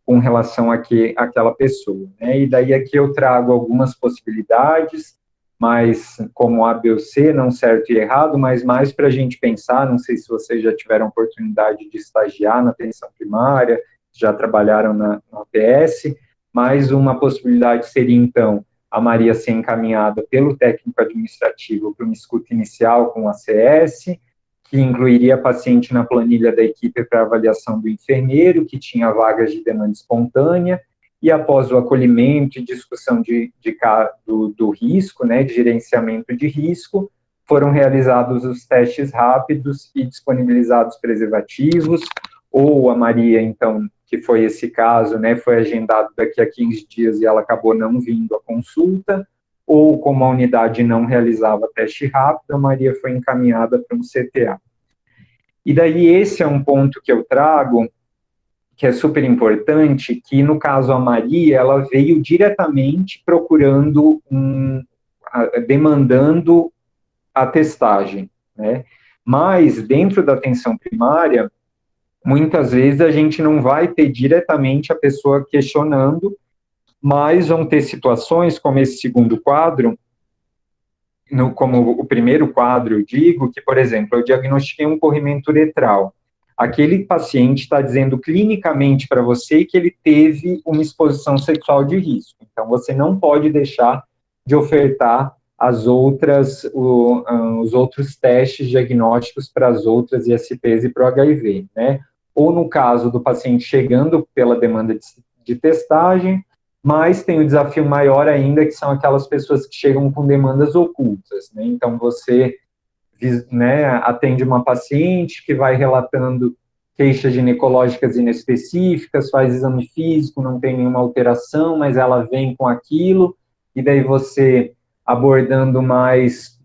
com relação àquela pessoa, né? E daí aqui eu trago algumas possibilidades, mas como A, B ou C, não certo e errado, mas mais para a gente pensar. Não sei se vocês já tiveram oportunidade de estagiar na atenção primária, já trabalharam na APS, mas uma possibilidade seria, então, a Maria ser encaminhada pelo técnico administrativo para uma escuta inicial com ACS, que incluiria a paciente na planilha da equipe para avaliação do enfermeiro, que tinha vagas de demanda espontânea, e após o acolhimento e discussão do risco, né, de gerenciamento de risco, foram realizados os testes rápidos e disponibilizados preservativos, ou a Maria, então, que foi esse caso, né, foi agendado daqui a 15 dias e ela acabou não vindo à consulta, ou como a unidade não realizava teste rápido, a Maria foi encaminhada para um CTA. E daí esse é um ponto que eu trago, que é super importante, que no caso a Maria, ela veio diretamente procurando demandando a testagem, né? Mas, dentro da atenção primária, muitas vezes a gente não vai ter diretamente a pessoa questionando, mas vão ter situações, como esse segundo quadro, como o primeiro quadro, eu digo que, por exemplo, eu diagnostiquei um corrimento uretral. Aquele paciente está dizendo clinicamente para você que ele teve uma exposição sexual de risco. Então, você não pode deixar de ofertar os outros testes diagnósticos para as outras ISTs e para o HIV, né? Ou no caso do paciente chegando pela demanda de testagem, mas tem o desafio maior ainda, que são aquelas pessoas que chegam com demandas ocultas, né? Então, você, né, atende uma paciente que vai relatando queixas ginecológicas inespecíficas, faz exame físico, não tem nenhuma alteração, mas ela vem com aquilo, e daí você, abordando mais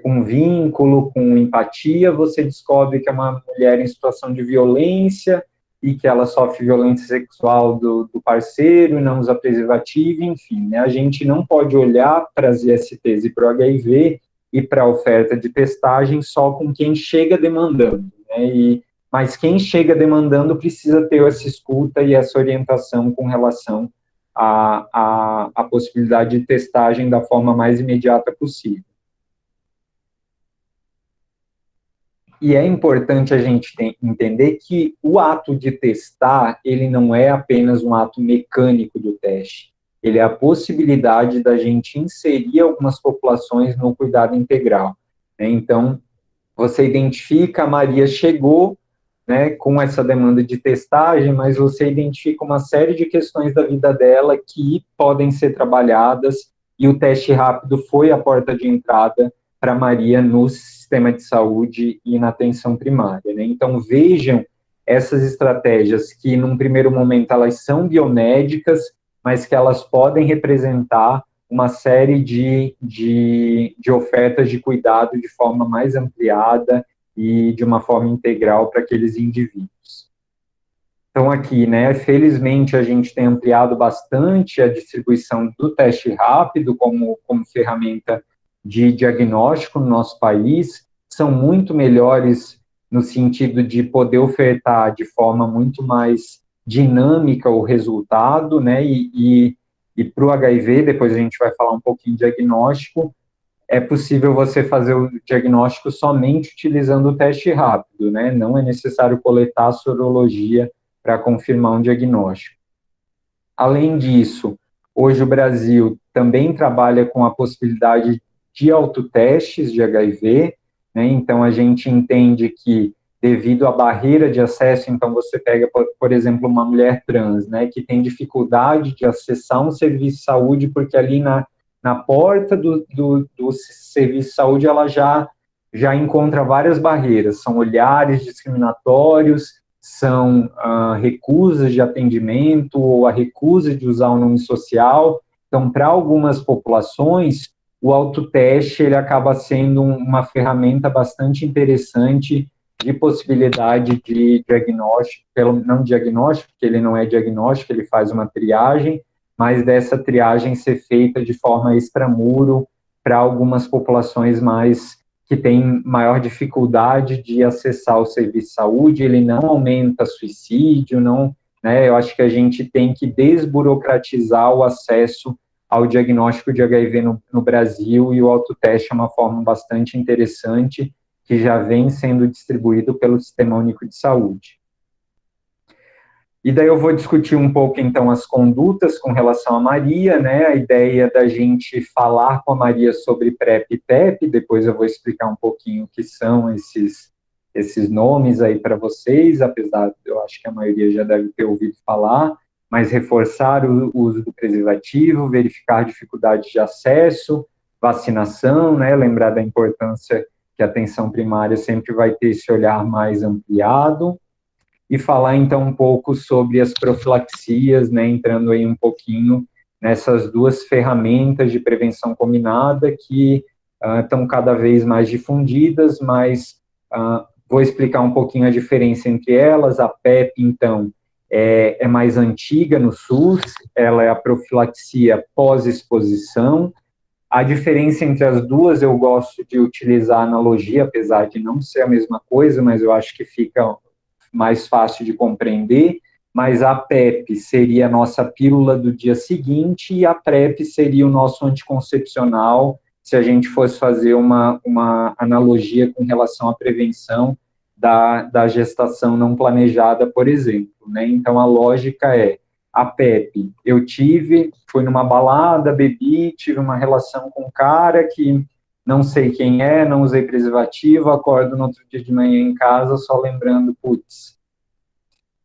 com vínculo, com empatia, você descobre que é uma mulher em situação de violência, e que ela sofre violência sexual do parceiro, não usa preservativo, enfim, né? A gente não pode olhar para as ISTs e para o HIV e para a oferta de testagem só com quem chega demandando, né? Mas quem chega demandando precisa ter essa escuta e essa orientação com relação à possibilidade de testagem da forma mais imediata possível. E é importante a gente entender que o ato de testar, ele não é apenas um ato mecânico do teste. Ele é a possibilidade da gente inserir algumas populações no cuidado integral, né? Então, você identifica, a Maria chegou, né, com essa demanda de testagem, mas você identifica uma série de questões da vida dela que podem ser trabalhadas, e o teste rápido foi a porta de entrada para Maria no sistema de saúde e na atenção primária, né? Então, vejam essas estratégias que, num primeiro momento, elas são biomédicas, mas que elas podem representar uma série de ofertas de cuidado de forma mais ampliada e de uma forma integral para aqueles indivíduos. Então, aqui, né, felizmente, a gente tem ampliado bastante a distribuição do teste rápido como ferramenta de diagnóstico no nosso país, são muito melhores no sentido de poder ofertar de forma muito mais dinâmica o resultado, né, e para o HIV, depois a gente vai falar um pouquinho de diagnóstico, é possível você fazer o diagnóstico somente utilizando o teste rápido, né, não é necessário coletar a sorologia para confirmar um diagnóstico. Além disso, hoje o Brasil também trabalha com a possibilidade de autotestes de HIV, né? Então a gente entende que, devido à barreira de acesso, então você pega, por exemplo, uma mulher trans, né, que tem dificuldade de acessar um serviço de saúde, porque ali na porta do serviço de saúde ela já encontra várias barreiras, são olhares discriminatórios, são recusas de atendimento ou a recusa de usar o nome social. Então, para algumas populações, o autoteste ele acaba sendo uma ferramenta bastante interessante de possibilidade de diagnóstico, não diagnóstico, porque ele não é diagnóstico, ele faz uma triagem, mas dessa triagem ser feita de forma extramuro para algumas populações mais que têm maior dificuldade de acessar o serviço de saúde, ele não aumenta suicídio, não, né? Eu acho que a gente tem que desburocratizar o acesso ao diagnóstico de HIV no Brasil, e o autoteste é uma forma bastante interessante que já vem sendo distribuído pelo Sistema Único de Saúde. E daí eu vou discutir um pouco, então, as condutas com relação a Maria, né, a ideia da gente falar com a Maria sobre PrEP e PEP, depois eu vou explicar um pouquinho o que são esses nomes aí para vocês, apesar de eu acho que a maioria já deve ter ouvido falar, mas reforçar o uso do preservativo, verificar dificuldades de acesso, vacinação, né, lembrar da importância que a atenção primária sempre vai ter esse olhar mais ampliado, e falar então um pouco sobre as profilaxias, né, entrando aí um pouquinho nessas duas ferramentas de prevenção combinada que estão cada vez mais difundidas, mas vou explicar um pouquinho a diferença entre elas. A PEP, então, é mais antiga no SUS, ela é a profilaxia pós-exposição, A diferença entre as duas, eu gosto de utilizar a analogia, apesar de não ser a mesma coisa, mas eu acho que fica mais fácil de compreender. Mas a PEP seria a nossa pílula do dia seguinte e a PrEP seria o nosso anticoncepcional, se a gente fosse fazer uma analogia com relação à prevenção da gestação não planejada, por exemplo, né? Então, a lógica é, a PEP, eu fui numa balada, bebi, tive uma relação com um cara que não sei quem é, não usei preservativo, acordo no outro dia de manhã em casa só lembrando, putz,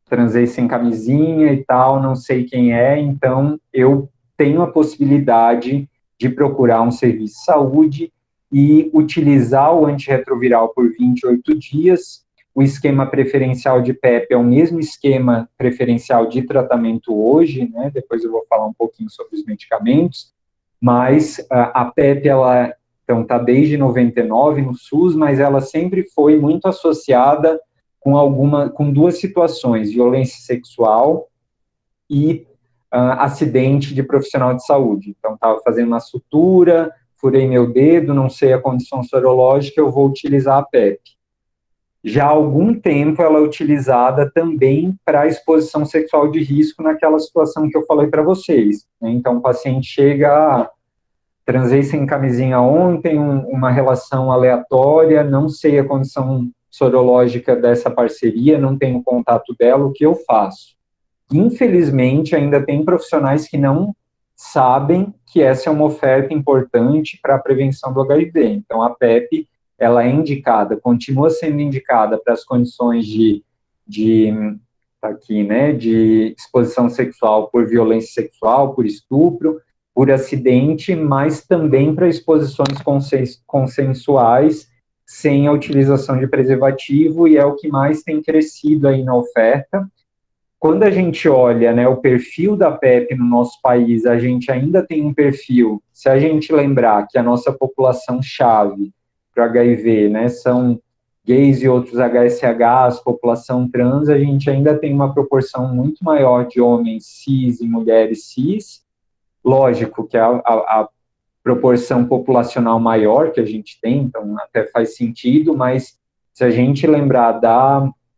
transei sem camisinha e tal, não sei quem é, então eu tenho a possibilidade de procurar um serviço de saúde e utilizar o antirretroviral por 28 dias. O esquema preferencial de PEP é o mesmo esquema preferencial de tratamento hoje, né? Depois eu vou falar um pouquinho sobre os medicamentos, mas a PEP, ela então está desde 99 no SUS, mas ela sempre foi muito associada com duas situações, violência sexual e acidente de profissional de saúde. Então, estava fazendo uma sutura, furei meu dedo, não sei a condição sorológica, eu vou utilizar a PEP. Já há algum tempo ela é utilizada também para exposição sexual de risco naquela situação que eu falei para vocês, né? Então, o paciente chega, transei sem camisinha ontem, uma relação aleatória, não sei a condição sorológica dessa parceria, não tenho contato dela, o que eu faço? Infelizmente, ainda tem profissionais que não sabem que essa é uma oferta importante para a prevenção do HIV. Então, a PEP, ela é indicada, continua sendo indicada para as condições tá aqui, né, de exposição sexual por violência sexual, por estupro, por acidente, mas também para exposições consensuais sem a utilização de preservativo, e é o que mais tem crescido aí na oferta. Quando a gente olha, né, o perfil da PEP no nosso país, a gente ainda tem um perfil, se a gente lembrar que a nossa população-chave para o HIV, né, são gays e outros HSHs, população trans, a gente ainda tem uma proporção muito maior de homens cis e mulheres cis. Lógico que a proporção populacional maior que a gente tem, então até faz sentido, mas se a gente lembrar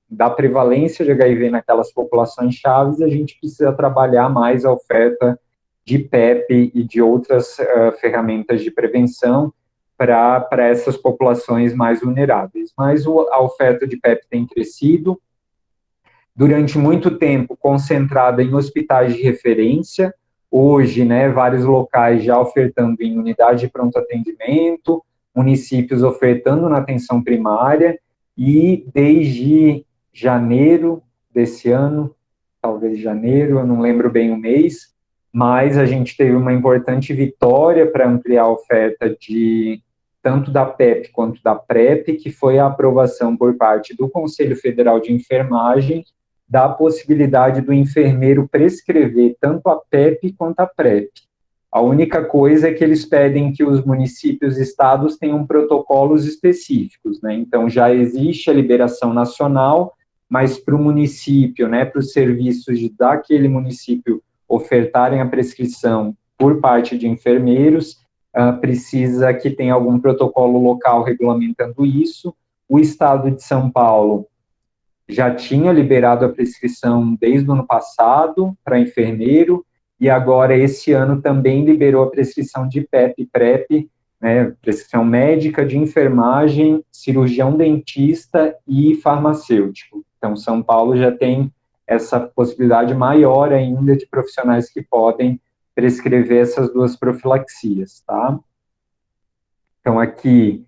da prevalência de HIV naquelas populações chaves, a gente precisa trabalhar mais a oferta de PEP e de outras ferramentas de prevenção para essas populações mais vulneráveis. Mas a oferta de PEP tem crescido, durante muito tempo concentrada em hospitais de referência, hoje, né, vários locais já ofertando em unidade de pronto atendimento, municípios ofertando na atenção primária, e desde janeiro desse ano, talvez janeiro, eu não lembro bem o mês, mas a gente teve uma importante vitória para ampliar a oferta tanto da PEP quanto da PrEP, que foi a aprovação por parte do Conselho Federal de Enfermagem da possibilidade do enfermeiro prescrever tanto a PEP quanto a PrEP. A única coisa é que eles pedem que os municípios e estados tenham protocolos específicos, né? Então, já existe a liberação nacional, mas para o município, né, para os serviços daquele município ofertarem a prescrição por parte de enfermeiros, precisa que tenha algum protocolo local regulamentando isso. O estado de São Paulo já tinha liberado a prescrição desde o ano passado para enfermeiro, e agora esse ano também liberou a prescrição de PEP e PrEP, né, prescrição médica, de enfermagem, cirurgião dentista e farmacêutico. Então, São Paulo já tem essa possibilidade maior ainda de profissionais que podem prescrever essas duas profilaxias, tá? Então, aqui,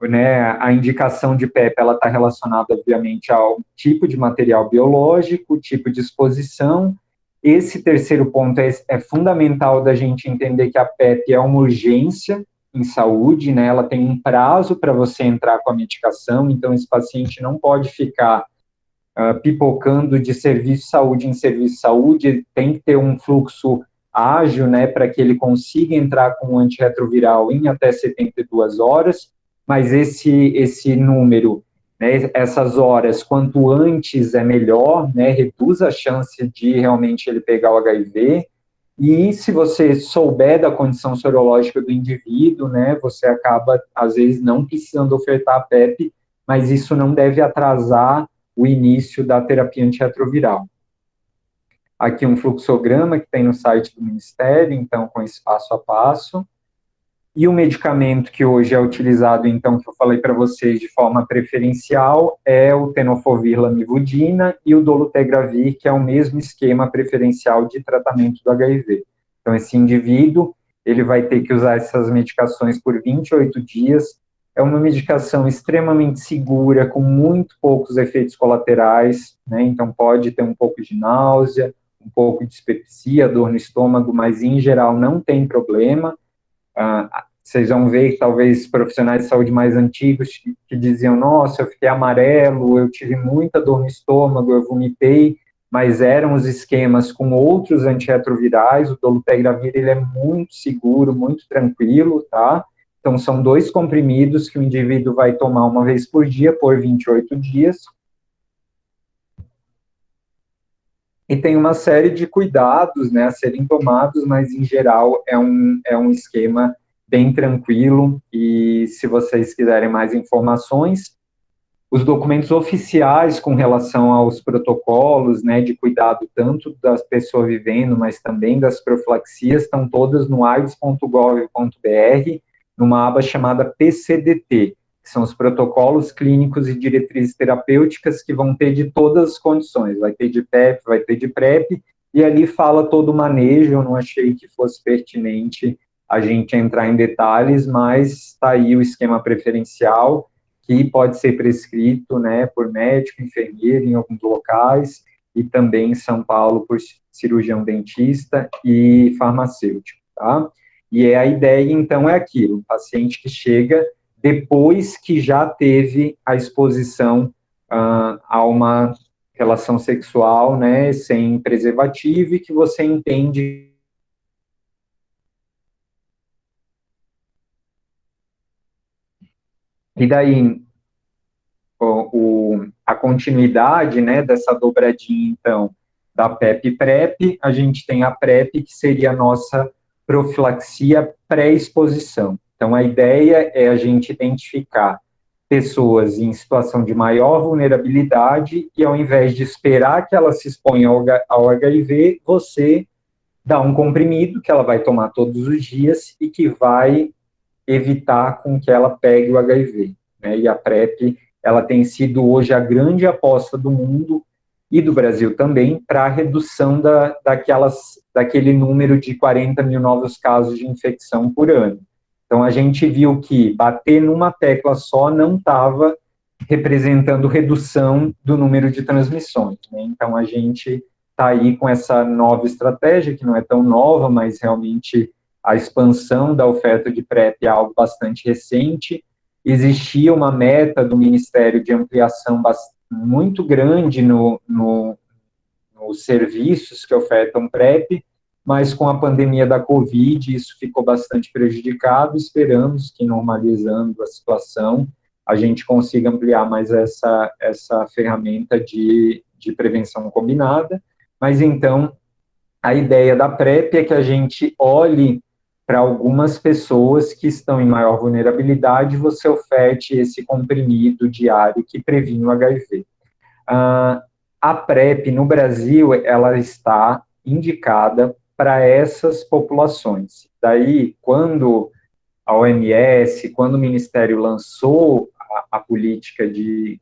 né, a indicação de PEP, ela está relacionada, obviamente, ao tipo de material biológico, tipo de exposição. Esse terceiro ponto é fundamental da gente entender que a PEP é uma urgência em saúde, né, ela tem um prazo para você entrar com a medicação, então esse paciente não pode ficar pipocando de serviço de saúde em serviço de saúde, tem que ter um fluxo ágil, né, para que ele consiga entrar com um antirretroviral em até 72 horas, mas esse número, né, essas horas, quanto antes é melhor, né, reduz a chance de realmente ele pegar o HIV, E se você souber da condição sorológica do indivíduo, né, você acaba, às vezes, não precisando ofertar a PEP, mas isso não deve atrasar o início da terapia antirretroviral. Aqui um fluxograma que tem no site do Ministério, então, com esse passo a passo. E o medicamento que hoje é utilizado, então, que eu falei para vocês de forma preferencial, é o tenofovir lamivudina e o dolutegravir, que é o mesmo esquema preferencial de tratamento do HIV. Então, esse indivíduo, ele vai ter que usar essas medicações por 28 dias. É uma medicação extremamente segura, com muito poucos efeitos colaterais, né? Então, pode ter um pouco de náusea, um pouco de dispepsia, dor no estômago, mas, em geral, não tem problema. Vocês vão ver que talvez profissionais de saúde mais antigos que diziam, nossa, eu fiquei amarelo, eu tive muita dor no estômago, eu vomitei, mas eram os esquemas com outros antirretrovirais. O dolutegravir, ele é muito seguro, muito tranquilo, tá? Então, são 2 comprimidos que o indivíduo vai tomar uma vez por dia, por 28 dias. E tem uma série de cuidados, né, a serem tomados, mas, em geral, é um esquema bem tranquilo. E se vocês quiserem mais informações, os documentos oficiais com relação aos protocolos, né, de cuidado tanto das pessoas vivendo, mas também das profilaxias, estão todas no aids.gov.br, numa aba chamada PCDT, que são os protocolos clínicos e diretrizes terapêuticas, que vão ter de todas as condições, vai ter de PEP, vai ter de PrEP, e ali fala todo o manejo. Eu não achei que fosse pertinente a gente entrar em detalhes, mas está aí o esquema preferencial, que pode ser prescrito, né, por médico, enfermeiro em alguns locais, e também em São Paulo por cirurgião dentista e farmacêutico, tá? E a ideia, então, é aquilo, o paciente que chega depois que já teve a exposição a uma relação sexual, né, sem preservativo, e que você entende. E daí, a continuidade, né, dessa dobradinha, então, da PEP e PrEP, a gente tem a PrEP, que seria a nossa profilaxia pré-exposição. Então, a ideia é a gente identificar pessoas em situação de maior vulnerabilidade e, ao invés de esperar que ela se exponha ao HIV, você dá um comprimido que ela vai tomar todos os dias e que vai evitar com que ela pegue o HIV, né? E a PrEP, ela tem sido hoje a grande aposta do mundo e do Brasil também para a redução daquele número de 40 mil novos casos de infecção por ano. Então, a gente viu que bater numa tecla só não estava representando redução do número de transmissões, né? Então, a gente está aí com essa nova estratégia, que não é tão nova, mas realmente a expansão da oferta de PrEP é algo bastante recente. Existia uma meta do Ministério de ampliação muito grande nos serviços que ofertam PrEP, mas com a pandemia da Covid, isso ficou bastante prejudicado. Esperamos que, normalizando a situação, a gente consiga ampliar mais essa ferramenta de prevenção combinada. Mas, então, a ideia da PrEP é que a gente olhe para algumas pessoas que estão em maior vulnerabilidade, você oferte esse comprimido diário que previne o HIV. A PrEP no Brasil, ela está indicada para essas populações. Daí, quando a OMS, quando o Ministério lançou a política de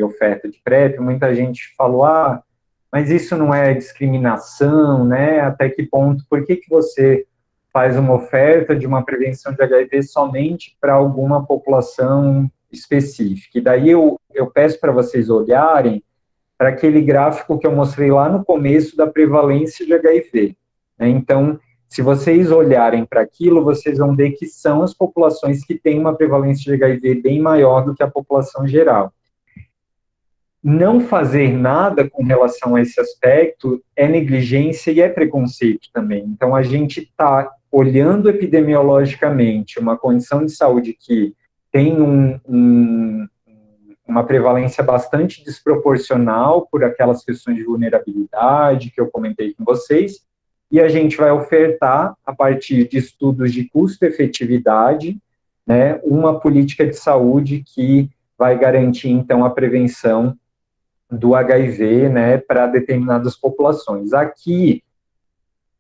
oferta de PrEP, muita gente falou, mas isso não é discriminação, né? Até que ponto, por que você faz uma oferta de uma prevenção de HIV somente para alguma população específica? E daí eu peço para vocês olharem para aquele gráfico que eu mostrei lá no começo da prevalência de HIV, né? Então, se vocês olharem para aquilo, vocês vão ver que são as populações que têm uma prevalência de HIV bem maior do que a população geral. Não fazer nada com relação a esse aspecto é negligência e é preconceito também. Então, a gente está olhando epidemiologicamente uma condição de saúde que tem uma prevalência bastante desproporcional por aquelas questões de vulnerabilidade que eu comentei com vocês, e a gente vai ofertar, a partir de estudos de custo-efetividade, né, uma política de saúde que vai garantir, então, a prevenção do HIV, né, para determinadas populações. Aqui,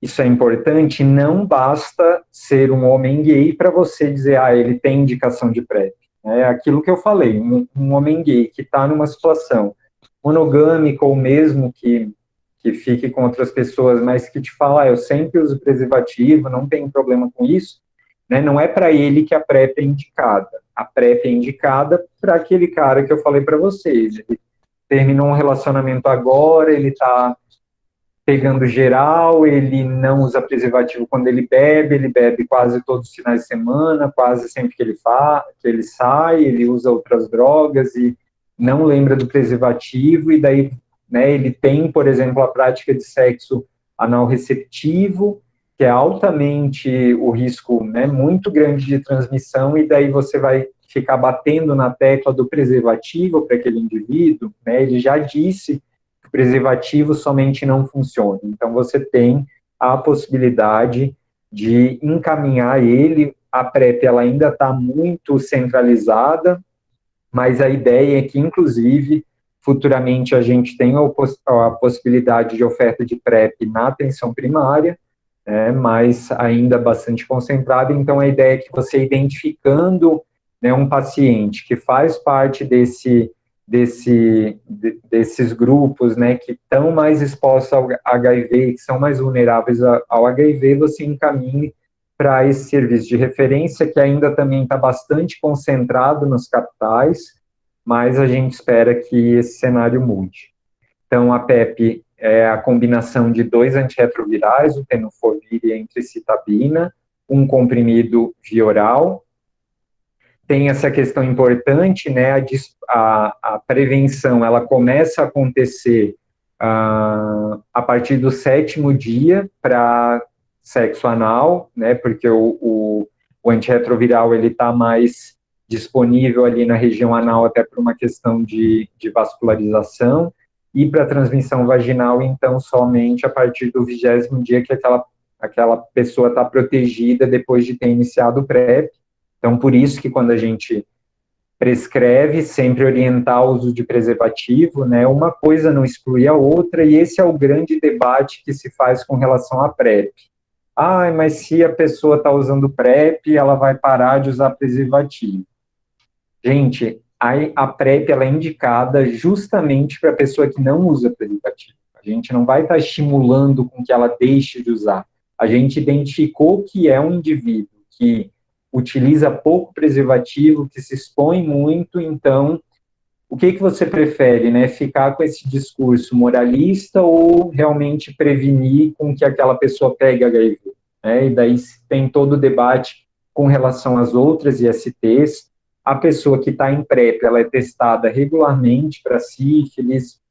isso é importante, não basta ser um homem gay para você dizer, ele tem indicação de PrEP. É aquilo que eu falei, um homem gay que está numa situação monogâmica ou mesmo que fique com outras pessoas, mas que te fala, eu sempre uso preservativo, não tem problema com isso, né, não é para ele que a PrEP é indicada. A PrEP é indicada para aquele cara que eu falei para vocês. Ele terminou um relacionamento agora, ele está pegando geral, ele não usa preservativo quando ele bebe quase todos os finais de semana, quase sempre que ele sai, ele usa outras drogas e não lembra do preservativo, e daí, né, ele tem, por exemplo, a prática de sexo anal receptivo, que é altamente o risco, né, muito grande de transmissão, e daí você vai ficar batendo na tecla do preservativo para aquele indivíduo, né, ele já disse que o preservativo somente não funciona. Então, você tem a possibilidade de encaminhar ele, a PrEP ela ainda está muito centralizada, mas a ideia é que, inclusive, futuramente a gente tenha a possibilidade de oferta de PrEP na atenção primária, mas ainda bastante concentrada. Então, a ideia é que você identificando, né, um paciente que faz parte desses grupos, né, que estão mais expostos ao HIV, que são mais vulneráveis ao HIV, você encaminhe para esse serviço de referência, que ainda também está bastante concentrado nas capitais, mas a gente espera que esse cenário mude. Então, a PEP é a combinação de 2 antirretrovirais, o tenofovir e a emtricitabina, um comprimido via oral. Tem essa questão importante, né, a prevenção, ela começa a acontecer a partir do 7º dia para sexo anal, né, porque o antirretroviral, ele está mais disponível ali na região anal, até por uma questão de vascularização, e para transmissão vaginal, então, somente a partir do 20º dia que aquela pessoa está protegida depois de ter iniciado o PrEP. Então, por isso que quando a gente prescreve, sempre orientar o uso de preservativo, né, uma coisa não exclui a outra, e esse é o grande debate que se faz com relação à PrEP. Mas se a pessoa está usando PrEP, ela vai parar de usar preservativo. Gente, a PrEP ela é indicada justamente para a pessoa que não usa preservativo. A gente não vai estar estimulando com que ela deixe de usar. A gente identificou que é um indivíduo que utiliza pouco preservativo, que se expõe muito, então, o que você prefere, né? Ficar com esse discurso moralista ou realmente prevenir com que aquela pessoa pegue HIV? Né? E daí tem todo o debate com relação às outras ISTs. A pessoa que está em PrEP, ela é testada regularmente para sífilis,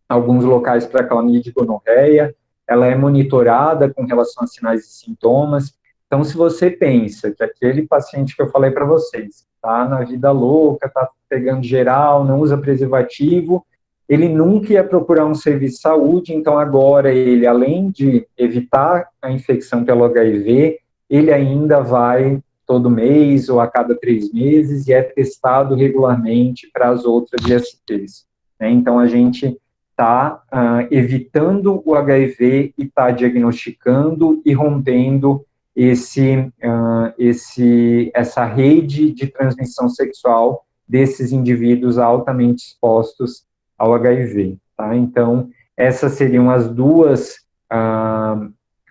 alguns locais para clamídia e gonorreia, ela é monitorada com relação a sinais e sintomas. Então, se você pensa que aquele paciente que eu falei para vocês está na vida louca, está pegando geral, não usa preservativo, ele nunca ia procurar um serviço de saúde, então agora ele, além de evitar a infecção pelo HIV, ele ainda vai todo mês ou a cada 3 meses e é testado regularmente para as outras ISTs. Né? Então, a gente está evitando o HIV e está diagnosticando e rompendo essa rede de transmissão sexual desses indivíduos altamente expostos ao HIV. Tá? Então, essas seriam as duas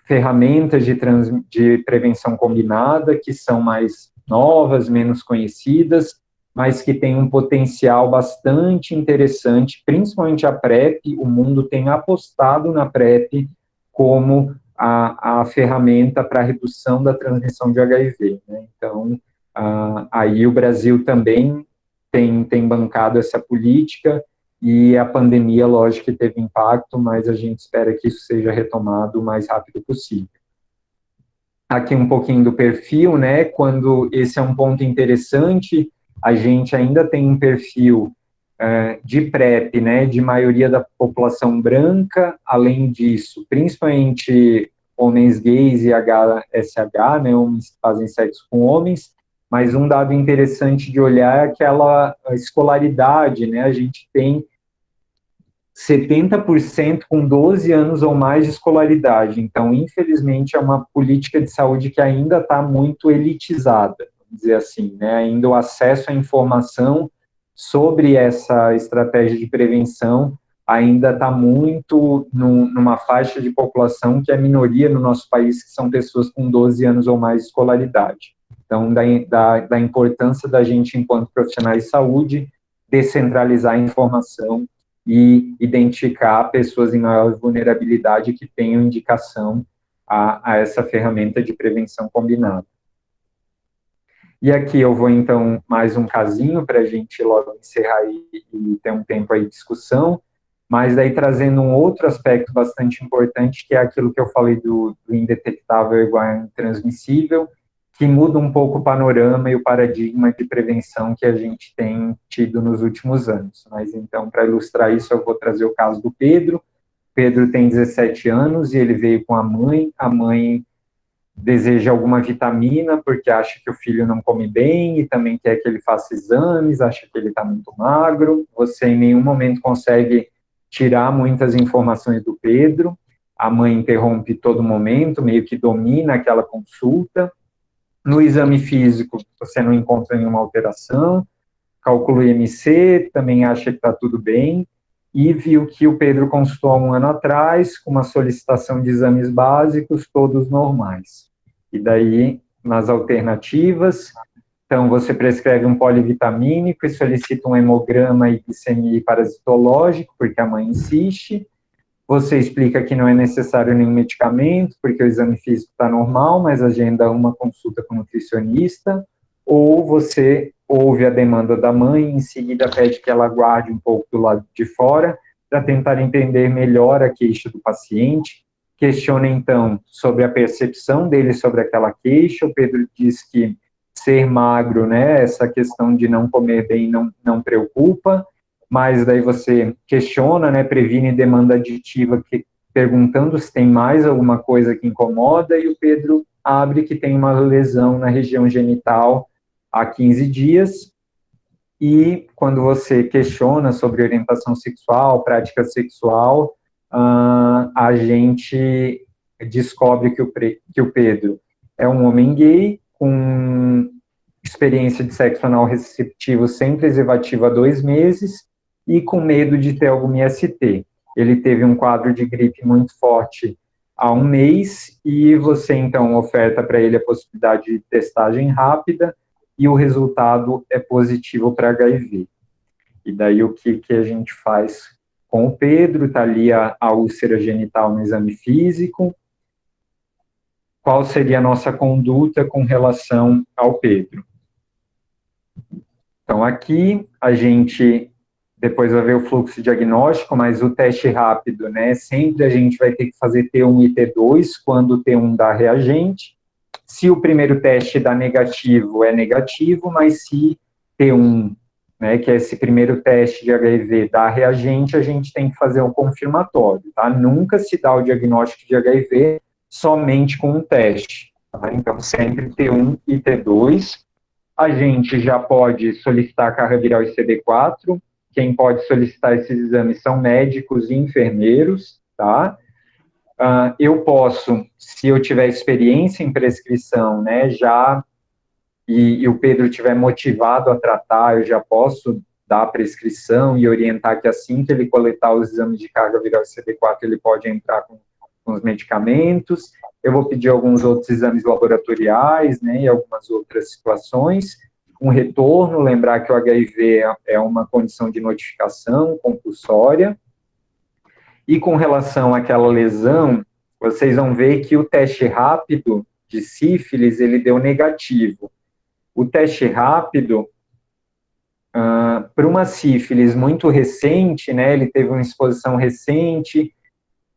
ferramentas de prevenção combinada, que são mais novas, menos conhecidas, mas que têm um potencial bastante interessante, principalmente a PrEP. O mundo tem apostado na PrEP como a ferramenta para a redução da transmissão de HIV. Né? Então, aí o Brasil também tem bancado essa política, e a pandemia, lógico que teve impacto, mas a gente espera que isso seja retomado o mais rápido possível. Aqui um pouquinho do perfil, né, quando esse é um ponto interessante, a gente ainda tem um perfil de PrEP, né, de maioria da população branca, além disso, principalmente homens gays e HSH, né, homens que fazem sexo com homens, mas um dado interessante de olhar é aquela escolaridade, né, a gente tem 70% com 12 anos ou mais de escolaridade. Então, infelizmente, é uma política de saúde que ainda está muito elitizada, vamos dizer assim, né? Ainda o acesso à informação sobre essa estratégia de prevenção ainda está muito numa faixa de população que é minoria no nosso país, que são pessoas com 12 anos ou mais de escolaridade. Então, da importância da gente, enquanto profissionais de saúde, descentralizar a informação e identificar pessoas em maior vulnerabilidade que tenham indicação a essa ferramenta de prevenção combinada. E aqui eu vou, então, mais um casinho para a gente logo encerrar e ter um tempo aí de discussão, mas daí trazendo um outro aspecto bastante importante, que é aquilo que eu falei do indetectável igual a intransmissível, que muda um pouco o panorama e o paradigma de prevenção que a gente tem tido nos últimos anos. Mas, então, para ilustrar isso, eu vou trazer o caso do Pedro. Pedro tem 17 anos e ele veio com a mãe deseja alguma vitamina, porque acha que o filho não come bem e também quer que ele faça exames, acha que ele está muito magro. Você em nenhum momento consegue tirar muitas informações do Pedro. A mãe interrompe todo momento, meio que domina aquela consulta. No exame físico, você não encontra nenhuma alteração, calcula o IMC, também acha que está tudo bem, e viu que o Pedro consultou há um ano atrás, com uma solicitação de exames básicos, todos normais. E daí, nas alternativas, então você prescreve um polivitamínico e solicita um hemograma e glicemia parasitológico, porque a mãe insiste. Você explica que não é necessário nenhum medicamento, porque o exame físico está normal, mas agenda uma consulta com o nutricionista, ou você ouve a demanda da mãe e em seguida pede que ela guarde um pouco do lado de fora, para tentar entender melhor a queixa do paciente. Questiona, então, sobre a percepção dele sobre aquela queixa. O Pedro diz que ser magro, né, essa questão de não comer bem não preocupa, mas daí você questiona, né, previne demanda aditiva, perguntando se tem mais alguma coisa que incomoda, e o Pedro abre que tem uma lesão na região genital há 15 dias, e quando você questiona sobre orientação sexual, prática sexual, a gente descobre que o Pedro é um homem gay, com experiência de sexo anal receptivo sem preservativo há 2 meses, e com medo de ter algum IST. Ele teve um quadro de gripe muito forte há 1 mês, e você, então, oferta para ele a possibilidade de testagem rápida, e o resultado é positivo para HIV. E daí o que a gente faz com o Pedro? Está ali a úlcera genital no exame físico. Qual seria a nossa conduta com relação ao Pedro? Então, aqui a gente depois vai ver o fluxo diagnóstico, mas o teste rápido, né, sempre a gente vai ter que fazer T1 e T2 quando o T1 dá reagente. Se o primeiro teste dá negativo, é negativo, mas se T1, né, que é esse primeiro teste de HIV, dá reagente, a gente tem que fazer um confirmatório, tá? Nunca se dá o diagnóstico de HIV somente com um teste, tá? Então, sempre T1 e T2. A gente já pode solicitar carga viral e CD4. Quem pode solicitar esses exames são médicos e enfermeiros, tá? Eu posso, se eu tiver experiência em prescrição, né, e o Pedro estiver motivado a tratar, eu já posso dar a prescrição e orientar que assim que ele coletar os exames de carga viral e CD4, ele pode entrar com os medicamentos. Eu vou pedir alguns outros exames laboratoriais, né, e algumas outras situações. Um retorno, lembrar que o HIV é uma condição de notificação compulsória. E com relação àquela lesão, vocês vão ver que o teste rápido de sífilis, ele deu negativo. O teste rápido, para uma sífilis muito recente, né, ele teve uma exposição recente,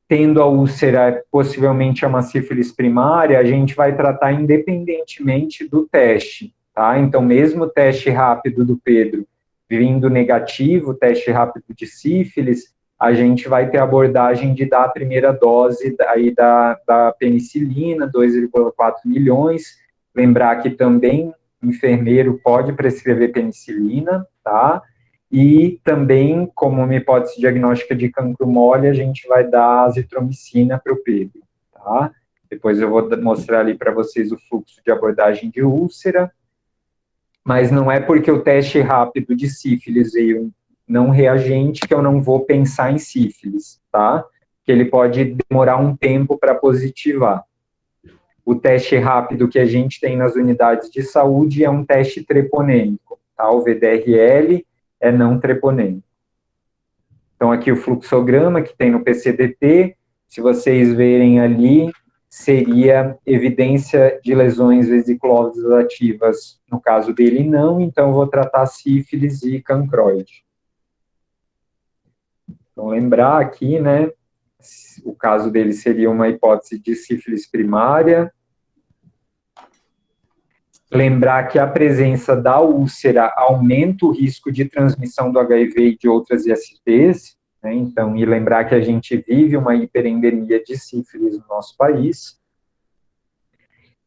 tendo a úlcera possivelmente é uma sífilis primária, a gente vai tratar independentemente do teste, tá? Então, mesmo o teste rápido do Pedro vindo negativo, o teste rápido de sífilis, a gente vai ter a abordagem de dar a primeira dose aí da penicilina, 2,4 milhões. Lembrar que também enfermeiro pode prescrever penicilina, tá? E também, como uma hipótese diagnóstica de cancro mole, a gente vai dar azitromicina para o Pedro, tá? Depois eu vou mostrar ali para vocês o fluxo de abordagem de úlcera, mas não é porque o teste rápido de sífilis veio não reagente que eu não vou pensar em sífilis, tá? Que ele pode demorar um tempo para positivar. O teste rápido que a gente tem nas unidades de saúde é um teste treponêmico, tá? O VDRL é não treponêmico. Então, aqui o fluxograma que tem no PCDT, se vocês verem ali, seria evidência de lesões vesiculosas ativas. No caso dele, não, então eu vou tratar sífilis e cancroide. Então, lembrar aqui, né, o caso dele seria uma hipótese de sífilis primária. Lembrar que a presença da úlcera aumenta o risco de transmissão do HIV e de outras ISTs, né? Então, e lembrar que a gente vive uma hiperendemia de sífilis no nosso país.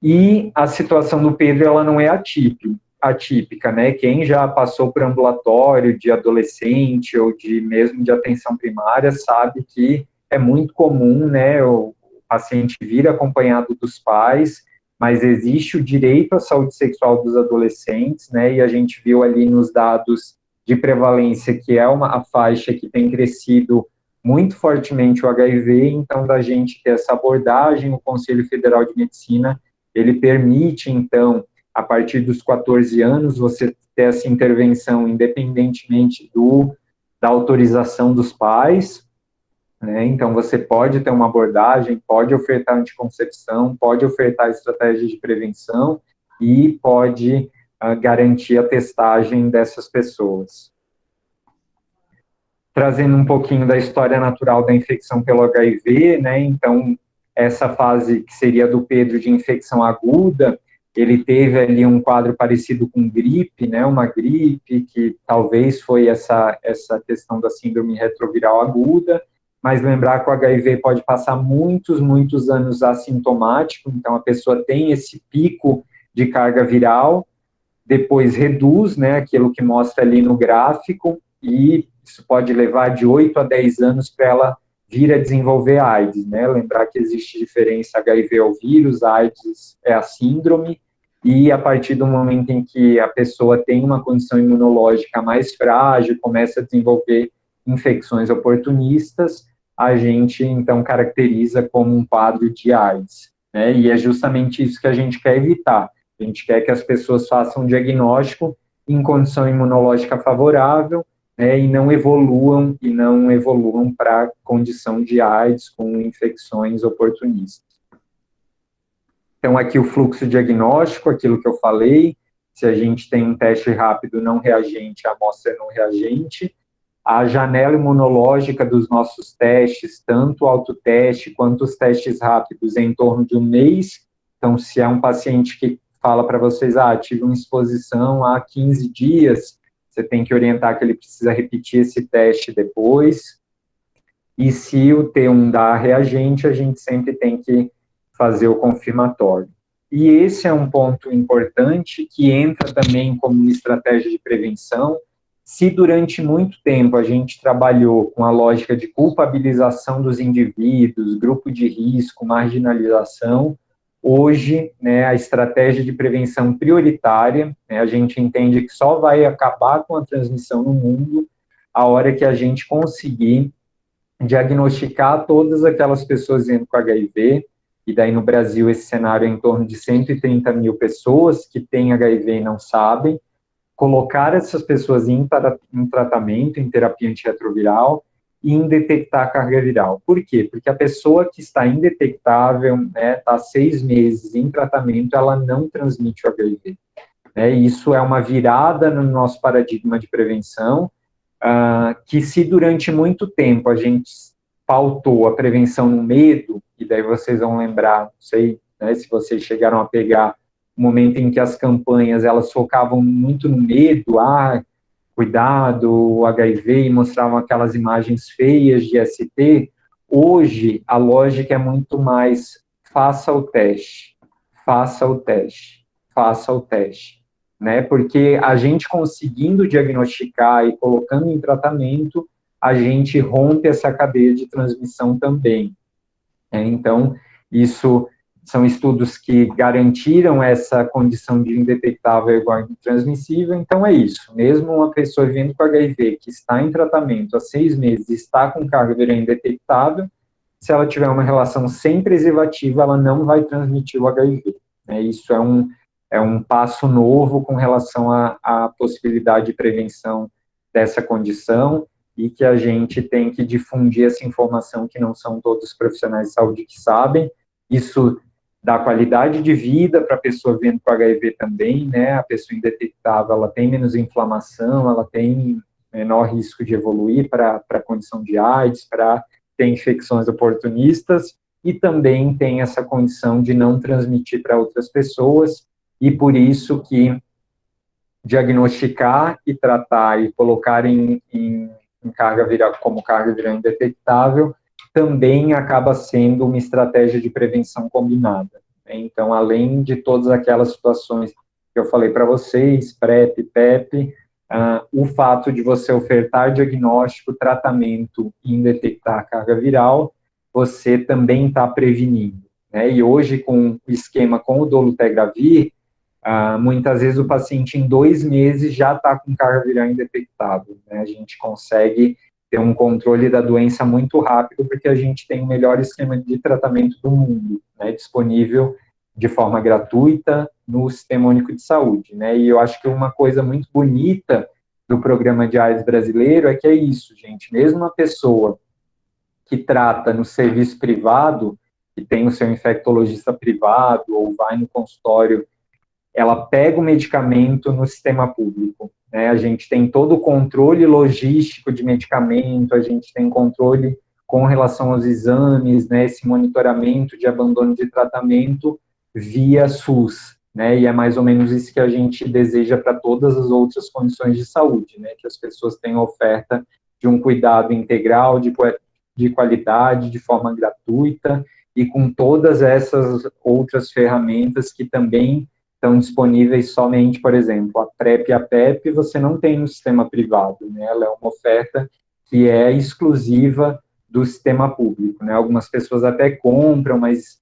E a situação do Pedro, ela não é atípica, né? Quem já passou por ambulatório de adolescente ou de mesmo de atenção primária sabe que é muito comum, né, o paciente vir acompanhado dos pais, mas existe o direito à saúde sexual dos adolescentes, né, e a gente viu ali nos dados de prevalência que é a faixa que tem crescido muito fortemente o HIV, então da gente ter essa abordagem, o Conselho Federal de Medicina, ele permite, então, a partir dos 14 anos, você ter essa intervenção independentemente da autorização dos pais, né? Então, você pode ter uma abordagem, pode ofertar anticoncepção, pode ofertar estratégias de prevenção e pode garantir a testagem dessas pessoas. Trazendo um pouquinho da história natural da infecção pelo HIV, né? Então, essa fase que seria do Pedro de infecção aguda, ele teve ali um quadro parecido com gripe, né? Uma gripe que talvez foi essa questão da síndrome retroviral aguda, mas lembrar que o HIV pode passar muitos anos assintomático, então a pessoa tem esse pico de carga viral, depois reduz, né, aquilo que mostra ali no gráfico, e isso pode levar de 8 a 10 anos para ela vir a desenvolver AIDS, né, lembrar que existe diferença, HIV é o vírus, AIDS é a síndrome, e a partir do momento em que a pessoa tem uma condição imunológica mais frágil, começa a desenvolver infecções oportunistas, a gente, então, caracteriza como um quadro de AIDS, né, e é justamente isso que a gente quer evitar. A gente quer que as pessoas façam um diagnóstico em condição imunológica favorável, né, e não evoluam para a condição de AIDS com infecções oportunistas. Então, aqui o fluxo diagnóstico, aquilo que eu falei, se a gente tem um teste rápido não reagente, a amostra é não reagente, a janela imunológica dos nossos testes, tanto o autoteste quanto os testes rápidos, é em torno de um mês. Então, se é um paciente que fala para vocês, tive uma exposição há 15 dias, você tem que orientar que ele precisa repetir esse teste depois. E se o T1 dá reagente, a gente sempre tem que fazer o confirmatório. E esse é um ponto importante que entra também como uma estratégia de prevenção. Se durante muito tempo a gente trabalhou com a lógica de culpabilização dos indivíduos, grupo de risco, marginalização, hoje, né, a estratégia de prevenção prioritária, né, a gente entende que só vai acabar com a transmissão no mundo a hora que a gente conseguir diagnosticar todas aquelas pessoas vivendo com HIV, e daí no Brasil esse cenário é em torno de 130 mil pessoas que têm HIV e não sabem, colocar essas pessoas em tratamento, em terapia antirretroviral, e em detectar a carga viral. Por quê? Porque a pessoa que está indetectável, né, está 6 meses em tratamento, ela não transmite o HIV. Né, e isso é uma virada no nosso paradigma de prevenção, que se durante muito tempo a gente pautou a prevenção no medo, e daí vocês vão lembrar, não sei, né, se vocês chegaram a pegar o momento em que as campanhas, elas focavam muito no medo, cuidado, o HIV, e mostravam aquelas imagens feias de ST, hoje a lógica é muito mais faça o teste, faça o teste, faça o teste, né? Porque a gente conseguindo diagnosticar e colocando em tratamento, a gente rompe essa cadeia de transmissão também. Então, isso são estudos que garantiram essa condição de indetectável igual a intransmissível, então é isso, mesmo uma pessoa vivendo com HIV, que está em tratamento há 6 meses, está com carga viral indetectável, se ela tiver uma relação sem preservativo, ela não vai transmitir o HIV, né? Isso é um passo novo com relação à possibilidade de prevenção dessa condição, e que a gente tem que difundir essa informação, que não são todos os profissionais de saúde que sabem. Isso dá qualidade de vida para a pessoa vivendo com HIV também, né? A pessoa indetectável, ela tem menos inflamação, ela tem menor risco de evoluir para a condição de AIDS, para ter infecções oportunistas, e também tem essa condição de não transmitir para outras pessoas, e por isso que diagnosticar e tratar e colocar em carga viral, como carga viral indetectável, também acaba sendo uma estratégia de prevenção combinada. Então, além de todas aquelas situações que eu falei para vocês, PrEP, PEP, o fato de você ofertar diagnóstico, tratamento e indetectar a carga viral, você também está prevenindo, né? E hoje, com o esquema com o dolutegravir, muitas vezes o paciente em 2 meses já está com carga viral indetectável, né? A gente consegue ter um controle da doença muito rápido, porque a gente tem o melhor esquema de tratamento do mundo, né, disponível de forma gratuita no Sistema Único de Saúde, né? E eu acho que uma coisa muito bonita do programa de AIDS brasileiro é que é isso, gente, mesmo uma pessoa que trata no serviço privado, que tem o seu infectologista privado, ou vai no consultório, ela pega o medicamento no sistema público, né? A gente tem todo o controle logístico de medicamento, a gente tem controle com relação aos exames, né? Esse monitoramento de abandono de tratamento via SUS, né? E é mais ou menos isso que a gente deseja para todas as outras condições de saúde, né? Que as pessoas tenham oferta de um cuidado integral, de qualidade, de forma gratuita, e com todas essas outras ferramentas que também estão disponíveis somente, por exemplo, a PrEP e a PEP você não tem no sistema privado, né? Ela é uma oferta que é exclusiva do sistema público, né? Algumas pessoas até compram, mas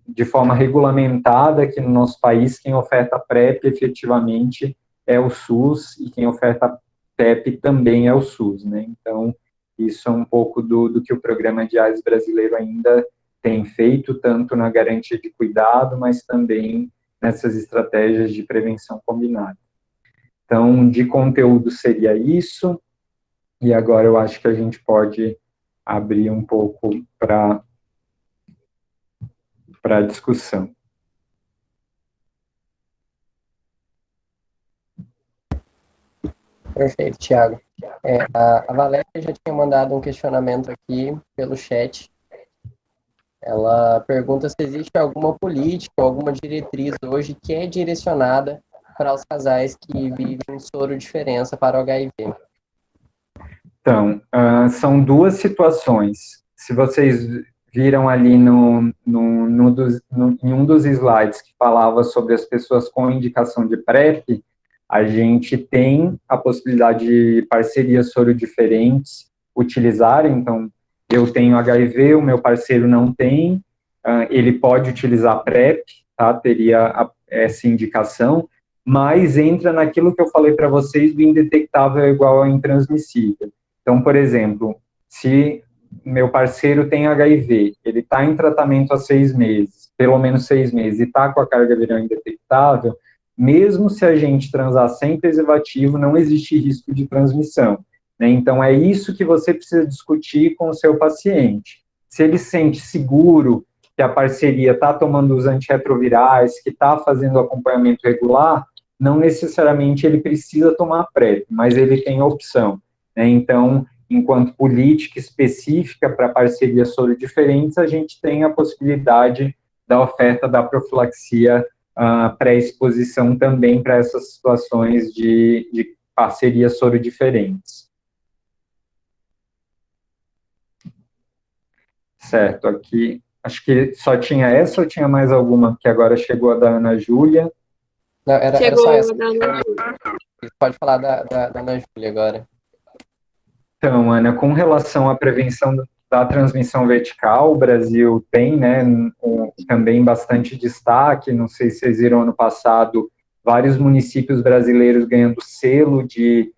de forma regulamentada aqui no nosso país, quem oferta PrEP efetivamente é o SUS, e quem oferta PEP também é o SUS, né? Então, isso é um pouco do que o programa de AIDS brasileiro ainda tem feito, tanto na garantia de cuidado, mas também nessas estratégias de prevenção combinada. Então, de conteúdo seria isso, e agora eu acho que a gente pode abrir um pouco para a discussão. Perfeito, Thiago. A Valéria já tinha mandado um questionamento aqui pelo chat. Ela pergunta se existe alguma política, alguma diretriz hoje que é direcionada para os casais que vivem soro diferença para o HIV. Então, são duas situações. Se vocês viram ali em um dos slides que falava sobre as pessoas com indicação de PrEP, a gente tem a possibilidade de parcerias soro diferentes utilizarem. Então, eu tenho HIV, o meu parceiro não tem, ele pode utilizar PrEP, tá? Teria essa indicação, mas entra naquilo que eu falei para vocês do indetectável igual ao intransmissível. Então, por exemplo, se meu parceiro tem HIV, ele está em tratamento há 6 meses, pelo menos 6 meses, e está com a carga viral indetectável, mesmo se a gente transar sem preservativo, não existe risco de transmissão, né? Então, é isso que você precisa discutir com o seu paciente. Se ele se sente seguro que a parceria está tomando os antirretrovirais, que está fazendo o acompanhamento regular, não necessariamente ele precisa tomar PrEP, mas ele tem a opção, né? Então, enquanto política específica para parcerias soro diferentes, a gente tem a possibilidade da oferta da profilaxia pré-exposição também para essas situações de parcerias soro diferentes. Certo, aqui, acho que só tinha essa ou tinha mais alguma que agora chegou a da Ana Júlia? Não, era Chegou só essa. a Ana. Pode falar da Ana Júlia agora. Então, Ana, com relação à prevenção da transmissão vertical, o Brasil tem, né, também bastante destaque, não sei se vocês viram ano passado, vários municípios brasileiros ganhando selo de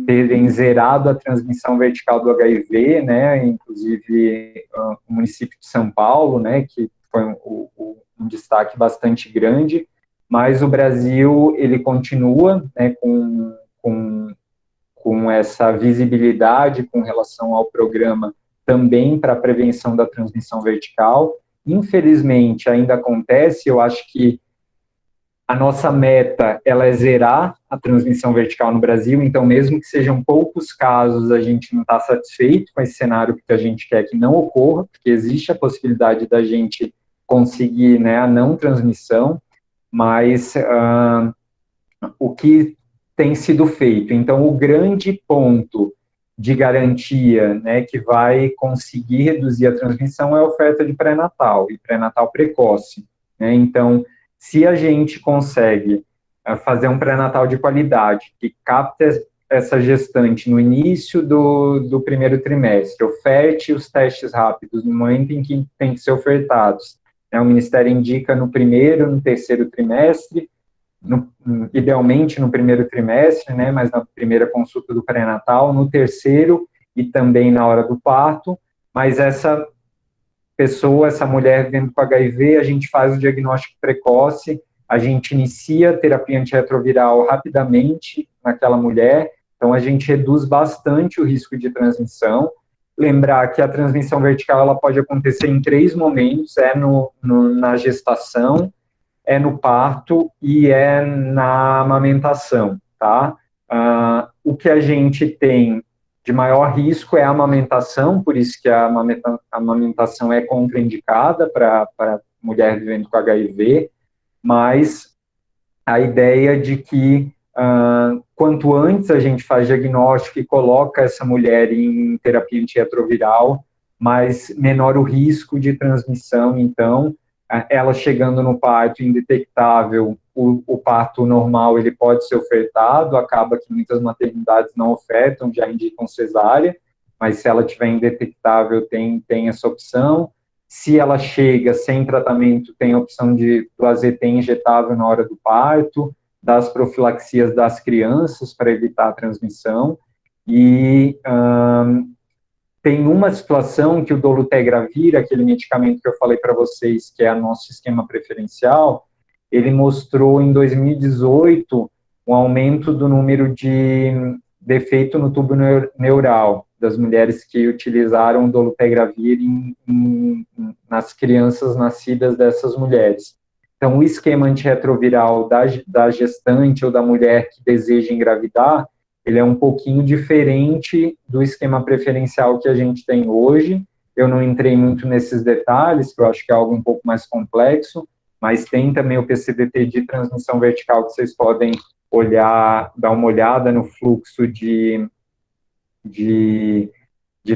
terem zerado a transmissão vertical do HIV, né, inclusive o município de São Paulo, né, que foi um destaque bastante grande, mas o Brasil, ele continua, né, com essa visibilidade com relação ao programa também para a prevenção da transmissão vertical. Infelizmente, ainda acontece, eu acho que a nossa meta, ela é zerar a transmissão vertical no Brasil, então mesmo que sejam poucos casos, a gente não está satisfeito com esse cenário, porque a gente quer que não ocorra, porque existe a possibilidade da gente conseguir, né, a não transmissão, mas o que tem sido feito. Então, o grande ponto de garantia, né, que vai conseguir reduzir a transmissão é a oferta de pré-natal e pré-natal precoce, né? Então, se a gente consegue fazer um pré-natal de qualidade que capta essa gestante no início do primeiro trimestre, oferte os testes rápidos no momento em que tem que ser ofertados, né? O Ministério indica no primeiro, no terceiro trimestre, idealmente no primeiro trimestre, né, mas na primeira consulta do pré-natal, no terceiro e também na hora do parto, mas essa pessoa, essa mulher vivendo com HIV, a gente faz o diagnóstico precoce, a gente inicia a terapia antirretroviral rapidamente naquela mulher, então a gente reduz bastante o risco de transmissão. Lembrar que a transmissão vertical ela pode acontecer em 3 momentos, na gestação, é no parto e é na amamentação, tá? O que a gente tem de maior risco é a amamentação, por isso que a amamentação é contraindicada para mulher vivendo com HIV, mas a ideia de que quanto antes a gente faz diagnóstico e coloca essa mulher em terapia antirretroviral, mais menor o risco de transmissão, então, ela chegando no parto indetectável, o parto normal ele pode ser ofertado, acaba que muitas maternidades não ofertam, já indicam cesárea, mas se ela tiver indetectável, tem essa opção. Se ela chega sem tratamento, tem a opção do AZT injetável na hora do parto, das profilaxias das crianças para evitar a transmissão, e tem uma situação que o dolutegravir, aquele medicamento que eu falei para vocês, que é o nosso esquema preferencial, ele mostrou em 2018 um aumento do número de defeito no tubo neural das mulheres que utilizaram o dolutegravir nas crianças nascidas dessas mulheres. Então, o esquema antirretroviral da gestante ou da mulher que deseja engravidar, ele é um pouquinho diferente do esquema preferencial que a gente tem hoje. Eu não entrei muito nesses detalhes, que eu acho que é algo um pouco mais complexo, mas tem também o PCDT de transmissão vertical que vocês podem olhar, dar uma olhada no fluxo de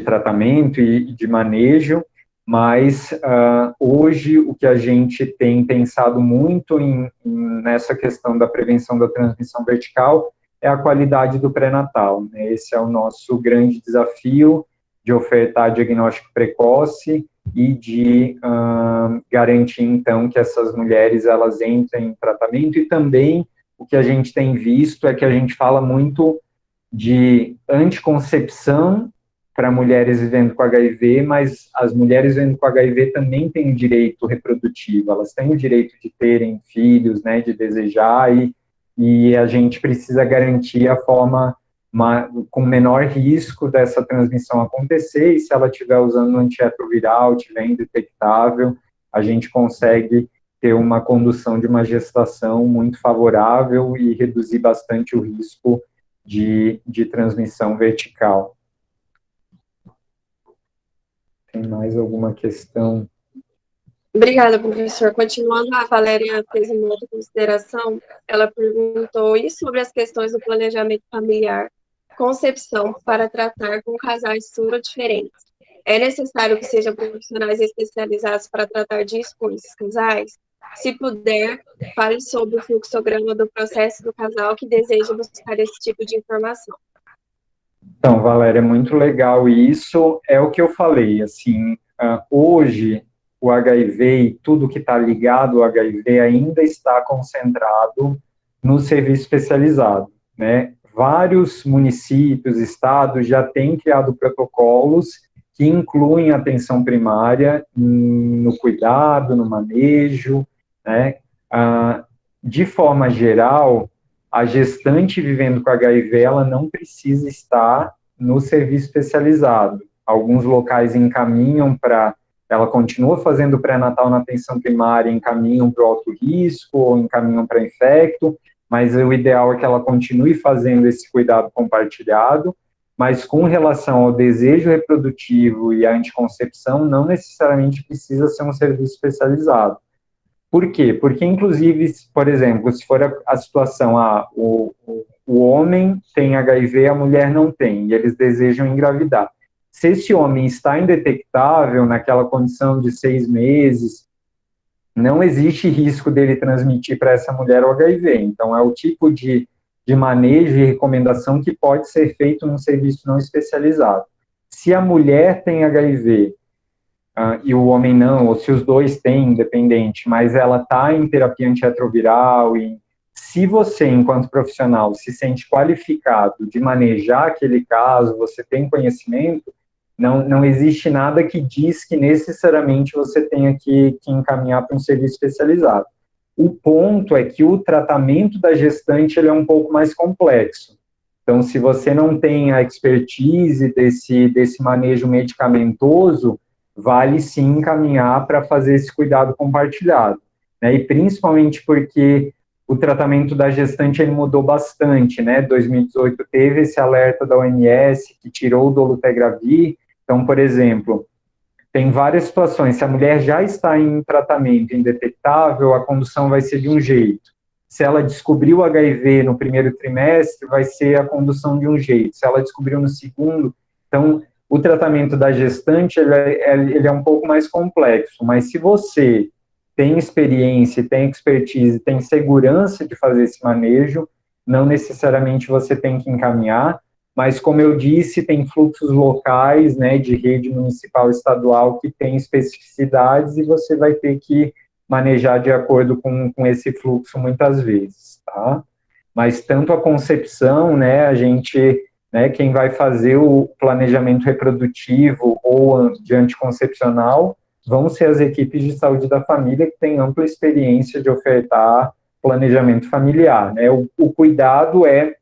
tratamento e de manejo, mas hoje o que a gente tem pensado muito nessa questão da prevenção da transmissão vertical é a qualidade do pré-natal, né? Esse é o nosso grande desafio de ofertar diagnóstico precoce e de garantir, então, que essas mulheres, elas entrem em tratamento, e também o que a gente tem visto é que a gente fala muito de anticoncepção para mulheres vivendo com HIV, mas as mulheres vivendo com HIV também têm o direito reprodutivo, elas têm o direito de terem filhos, né, de desejar, e a gente precisa garantir a forma com menor risco dessa transmissão acontecer, e se ela estiver usando um antirretroviral, estiver indetectável, a gente consegue ter uma condução de uma gestação muito favorável e reduzir bastante o risco de transmissão vertical. Tem mais alguma questão? Obrigada, professor. Continuando, a Valéria fez uma outra consideração. Ela perguntou, e sobre as questões do planejamento familiar, concepção para tratar com casais diferentes? É necessário que sejam profissionais especializados para tratar disso com esses casais? Se puder, fale sobre o fluxograma do processo do casal que deseja buscar esse tipo de informação. Então, Valéria, é muito legal isso. É o que eu falei, assim, hoje o HIV e tudo que está ligado ao HIV ainda está concentrado no serviço especializado, né? Vários municípios, estados já têm criado protocolos que incluem a atenção primária no cuidado, no manejo, né? De forma geral, a gestante vivendo com HIV, ela não precisa estar no serviço especializado. Alguns locais encaminham para, ela continua fazendo pré-natal na atenção primária, encaminham para o alto risco ou encaminham para infecto, mas o ideal é que ela continue fazendo esse cuidado compartilhado, mas com relação ao desejo reprodutivo e à anticoncepção, não necessariamente precisa ser um serviço especializado. Por quê? Porque, inclusive, por exemplo, se for a situação, o homem tem HIV, a mulher não tem, e eles desejam engravidar. Se esse homem está indetectável, naquela condição de 6 meses, não existe risco dele transmitir para essa mulher o HIV. Então, é o tipo de manejo e recomendação que pode ser feito num serviço não especializado. Se a mulher tem HIV, e o homem não, ou se os dois têm, independente, mas ela está em terapia antirretroviral, e se você, enquanto profissional, se sente qualificado de manejar aquele caso, você tem conhecimento, não existe nada que diz que necessariamente você tenha que encaminhar para um serviço especializado. O ponto é que o tratamento da gestante ele é um pouco mais complexo. Então, se você não tem a expertise desse manejo medicamentoso, vale sim encaminhar para fazer esse cuidado compartilhado, né? E principalmente porque o tratamento da gestante ele mudou bastante, né? 2018 teve esse alerta da OMS que tirou o dolutegravir. Então, por exemplo, tem várias situações. Se a mulher já está em tratamento indetectável, a condução vai ser de um jeito. Se ela descobriu HIV no primeiro trimestre, vai ser a condução de um jeito. Se ela descobriu no segundo, então o tratamento da gestante ele é um pouco mais complexo, mas se você tem experiência, tem expertise, tem segurança de fazer esse manejo, não necessariamente você tem que encaminhar, mas como eu disse, tem fluxos locais, né, de rede municipal e estadual que tem especificidades e você vai ter que manejar de acordo com esse fluxo muitas vezes, tá? Mas tanto a concepção, né, a gente, né, quem vai fazer o planejamento reprodutivo ou de anticoncepcional vão ser as equipes de saúde da família que têm ampla experiência de ofertar planejamento familiar, né? O cuidado é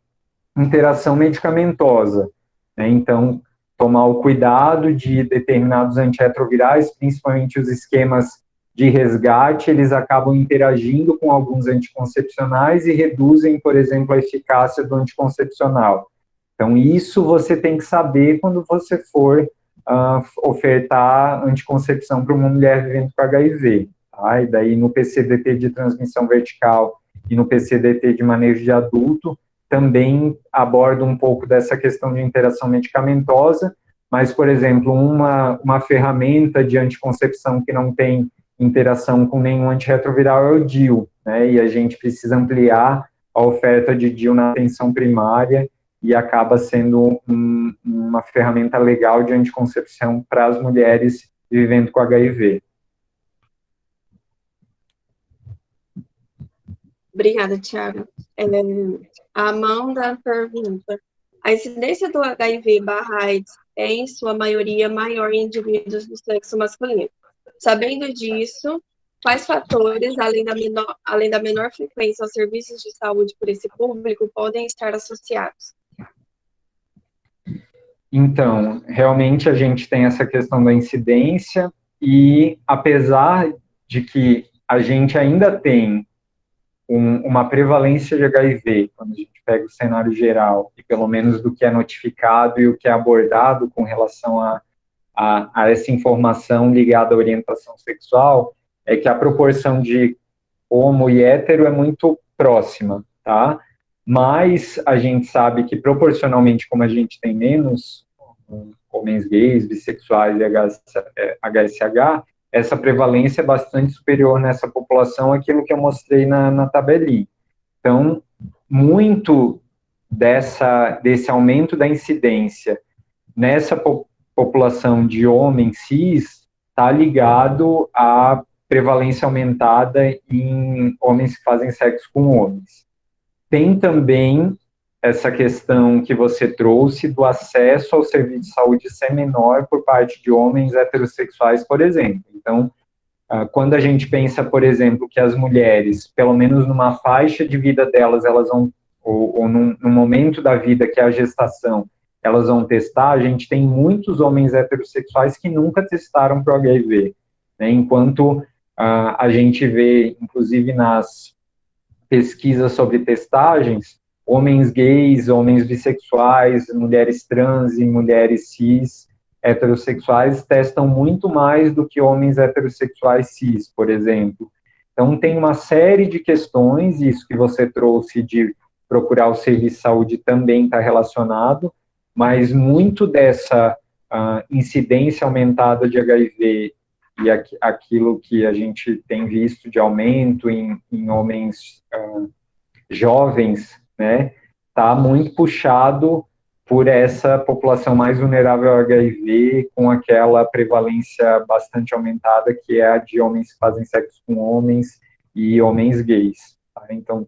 interação medicamentosa, né? Então, tomar o cuidado de determinados antirretrovirais, principalmente os esquemas de resgate, eles acabam interagindo com alguns anticoncepcionais e reduzem, por exemplo, a eficácia do anticoncepcional. Então, isso você tem que saber quando você for ofertar anticoncepção para uma mulher vivendo com HIV. Tá? E daí, no PCDT de transmissão vertical e no PCDT de manejo de adulto, também aborda um pouco dessa questão de interação medicamentosa, mas, por exemplo, uma ferramenta de anticoncepção que não tem interação com nenhum antirretroviral é o DIU, né? E a gente precisa ampliar a oferta de DIU na atenção primária e acaba sendo uma ferramenta legal de anticoncepção para as mulheres vivendo com HIV. Obrigada, Tiago. A Amanda pergunta: a incidência do HIV/AIDS é, em sua maioria, maior em indivíduos do sexo masculino. Sabendo disso, quais fatores, além da menor frequência aos serviços de saúde por esse público, podem estar associados? Então, realmente a gente tem essa questão da incidência e, apesar de que a gente ainda tem uma prevalência de HIV, quando a gente pega o cenário geral, e pelo menos do que é notificado e o que é abordado com relação a essa informação ligada à orientação sexual, é que a proporção de homo e hétero é muito próxima, tá? Mas a gente sabe que proporcionalmente, como a gente tem menos homens gays, bissexuais e HSH, essa prevalência é bastante superior nessa população, aquilo que eu mostrei na tabelinha. Então, muito desse aumento da incidência nessa população de homens cis está ligado à prevalência aumentada em homens que fazem sexo com homens. Tem também essa questão que você trouxe do acesso ao serviço de saúde ser menor por parte de homens heterossexuais, por exemplo. Então, quando a gente pensa, por exemplo, que as mulheres, pelo menos numa faixa de vida delas, elas vão, ou num momento da vida que é a gestação, elas vão testar, a gente tem muitos homens heterossexuais que nunca testaram para o HIV, né? Enquanto a gente vê, inclusive nas pesquisas sobre testagens, homens gays, homens bissexuais, mulheres trans e mulheres cis heterossexuais testam muito mais do que homens heterossexuais cis, por exemplo. Então, tem uma série de questões, isso que você trouxe de procurar o serviço de saúde também está relacionado, mas muito dessa incidência aumentada de HIV e aquilo que a gente tem visto de aumento em homens jovens, né, está muito puxado por essa população mais vulnerável ao HIV, com aquela prevalência bastante aumentada, que é a de homens que fazem sexo com homens e homens gays. Tá? Então,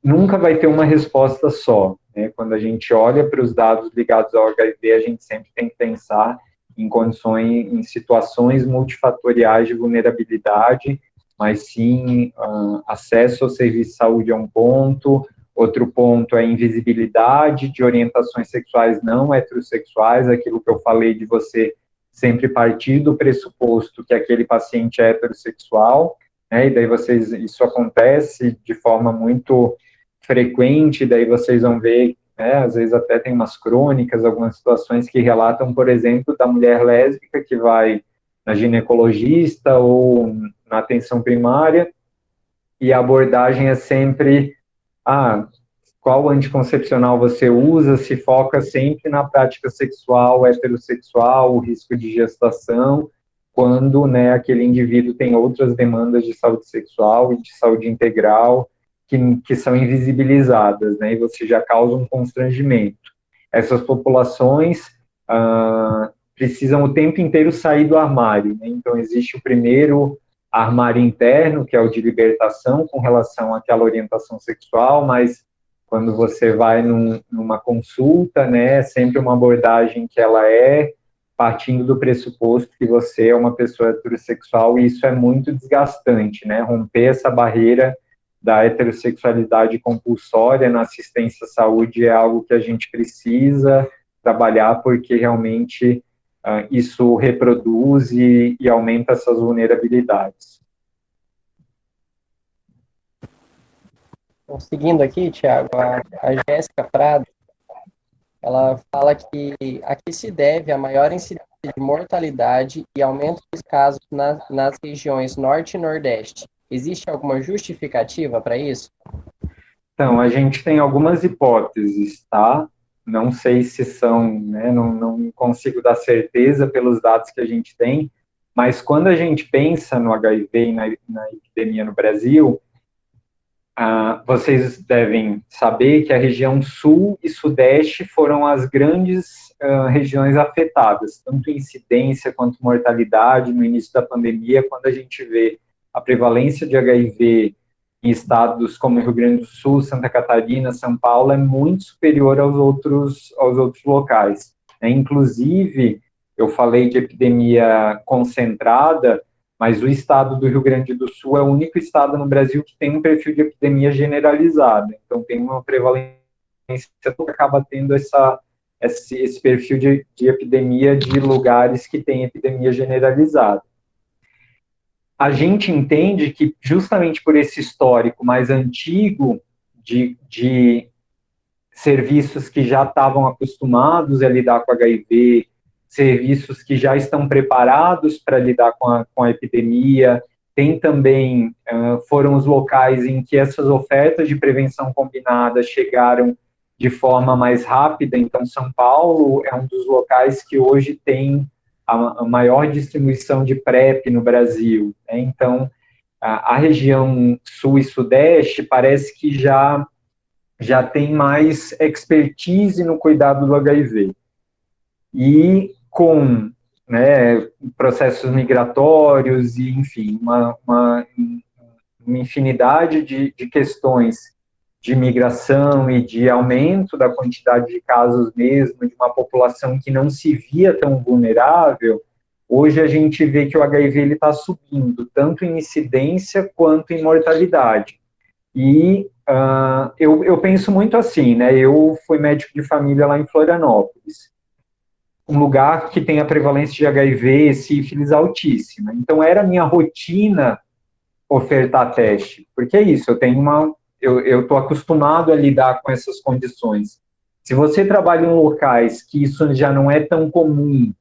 nunca vai ter uma resposta só, né? Quando a gente olha para os dados ligados ao HIV, a gente sempre tem que pensar em situações multifatoriais de vulnerabilidade, mas sim, acesso ao serviço de saúde é um ponto, outro ponto é invisibilidade de orientações sexuais não heterossexuais, aquilo que eu falei de você sempre partir do pressuposto que aquele paciente é heterossexual, né, e daí isso acontece de forma muito frequente, daí vocês vão ver, né, às vezes até tem umas crônicas, algumas situações que relatam, por exemplo, da mulher lésbica que vai na ginecologista ou na atenção primária, e a abordagem é sempre, qual anticoncepcional você usa, se foca sempre na prática sexual, heterossexual, o risco de gestação, quando, né, aquele indivíduo tem outras demandas de saúde sexual e de saúde integral que são invisibilizadas, né, e você já causa um constrangimento. Essas populações precisam o tempo inteiro sair do armário, né? Então existe o primeiro armário interno, que é o de libertação com relação àquela orientação sexual, mas quando você vai numa consulta, né, é sempre uma abordagem que ela é partindo do pressuposto que você é uma pessoa heterossexual, e isso é muito desgastante, né, romper essa barreira da heterossexualidade compulsória na assistência à saúde é algo que a gente precisa trabalhar, porque realmente isso reproduz e aumenta essas vulnerabilidades. Então, seguindo aqui, Tiago, a Jéssica Prado, ela fala que a que se deve a maior incidência de mortalidade e aumento dos casos nas regiões Norte e Nordeste. Existe alguma justificativa para isso? Então, a gente tem algumas hipóteses, tá? Não sei se são, né, não consigo dar certeza pelos dados que a gente tem, mas quando a gente pensa no HIV e na epidemia no Brasil, vocês devem saber que a região sul e sudeste foram as grandes regiões afetadas, tanto incidência quanto mortalidade no início da pandemia, quando a gente vê a prevalência de HIV em estados como Rio Grande do Sul, Santa Catarina, São Paulo, é muito superior aos outros locais. Inclusive, eu falei de epidemia concentrada, mas o estado do Rio Grande do Sul é o único estado no Brasil que tem um perfil de epidemia generalizada. Então, tem uma prevalência que acaba tendo esse perfil de epidemia de lugares que têm epidemia generalizada. A gente entende que, justamente por esse histórico mais antigo de serviços que já estavam acostumados a lidar com HIV, serviços que já estão preparados para lidar com a epidemia. Tem também, foram os locais em que essas ofertas de prevenção combinada chegaram de forma mais rápida. Então, São Paulo é um dos locais que hoje tem a maior distribuição de PrEP no Brasil, né? Então, a região sul e sudeste parece que já tem mais expertise no cuidado do HIV. E com, né, processos migratórios e, enfim, uma infinidade de questões de migração e de aumento da quantidade de casos mesmo, de uma população que não se via tão vulnerável, hoje a gente vê que o HIV está subindo, tanto em incidência quanto em mortalidade. E eu penso muito assim, né? Eu fui médico de família lá em Florianópolis, um lugar que tem a prevalência de HIV e sífilis altíssima. Então, era minha rotina ofertar teste, porque é isso, eu estou acostumado a lidar com essas condições. Se você trabalha em locais que isso já não é tão comum,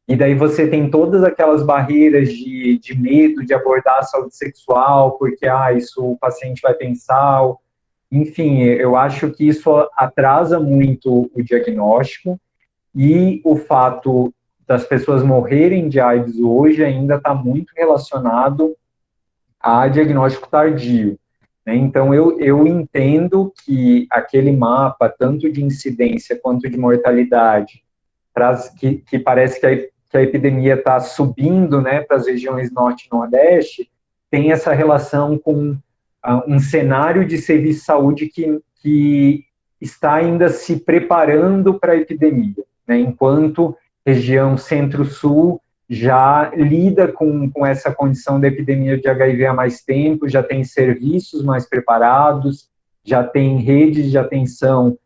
e daí você tem todas aquelas barreiras de medo de abordar a saúde sexual, porque, isso o paciente vai pensar, enfim, eu acho que isso atrasa muito o diagnóstico, e o fato das pessoas morrerem de AIDS hoje ainda está muito relacionado a diagnóstico tardio, né? Então, eu entendo que aquele mapa, tanto de incidência quanto de mortalidade, que parece que a epidemia está subindo, né, para as regiões norte e nordeste, tem essa relação com um cenário de serviço de saúde que está ainda se preparando para a epidemia, né, enquanto região centro-sul já lida com essa condição da epidemia de HIV há mais tempo, já tem serviços mais preparados, já tem redes de atenção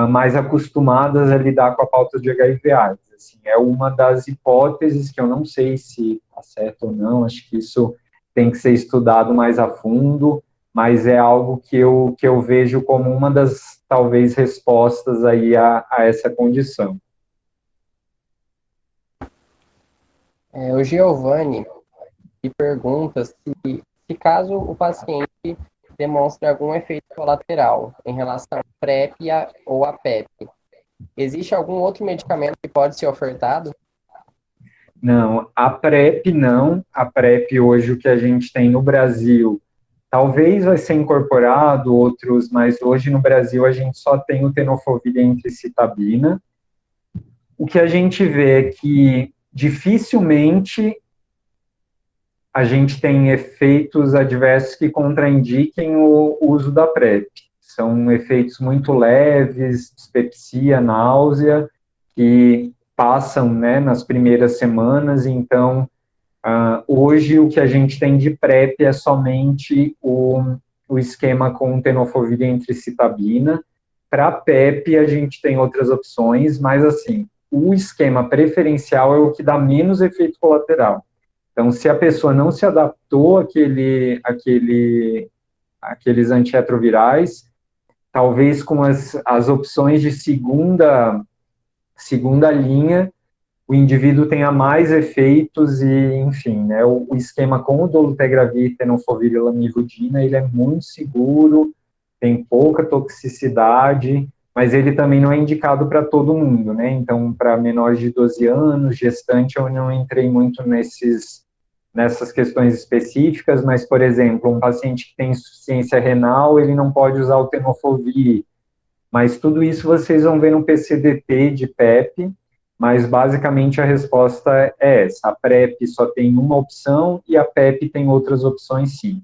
mais acostumadas a lidar com a pauta de HIV/AIDS. Assim, é uma das hipóteses que eu não sei se está certo ou não, acho que isso tem que ser estudado mais a fundo, mas é algo que eu vejo como uma das, talvez, respostas aí a essa condição. O Giovanni me pergunta se caso o paciente demonstre algum efeito colateral em relação à PrEP ou à PEP, existe algum outro medicamento que pode ser ofertado? Não, a PrEP não. A PrEP hoje, o que a gente tem no Brasil, talvez vai ser incorporado outros, mas hoje no Brasil a gente só tem o tenofovir e a entricitabina. O que a gente vê é que dificilmente a gente tem efeitos adversos que contraindiquem o uso da PrEP. São efeitos muito leves, dispepsia, náusea, que passam, né, nas primeiras semanas. Então, hoje o que a gente tem de PrEP é somente o esquema com tenofovir e entricitabina. Para PEP a gente tem outras opções, mas assim, o esquema preferencial é o que dá menos efeito colateral. Então, se a pessoa não se adaptou àqueles antirretrovirais, talvez com as opções de segunda linha, o indivíduo tenha mais efeitos e, enfim, né, o esquema com o dolutegravir, tenofovir e lamivudina, ele é muito seguro, tem pouca toxicidade, mas ele também não é indicado para todo mundo, né? Então, para menores de 12 anos, gestante, eu não entrei muito nessas questões específicas, mas, por exemplo, um paciente que tem insuficiência renal, ele não pode usar o tenofovir, mas tudo isso vocês vão ver no PCDT de PEP, mas basicamente a resposta é essa: a PrEP só tem uma opção e a PEP tem outras opções, sim.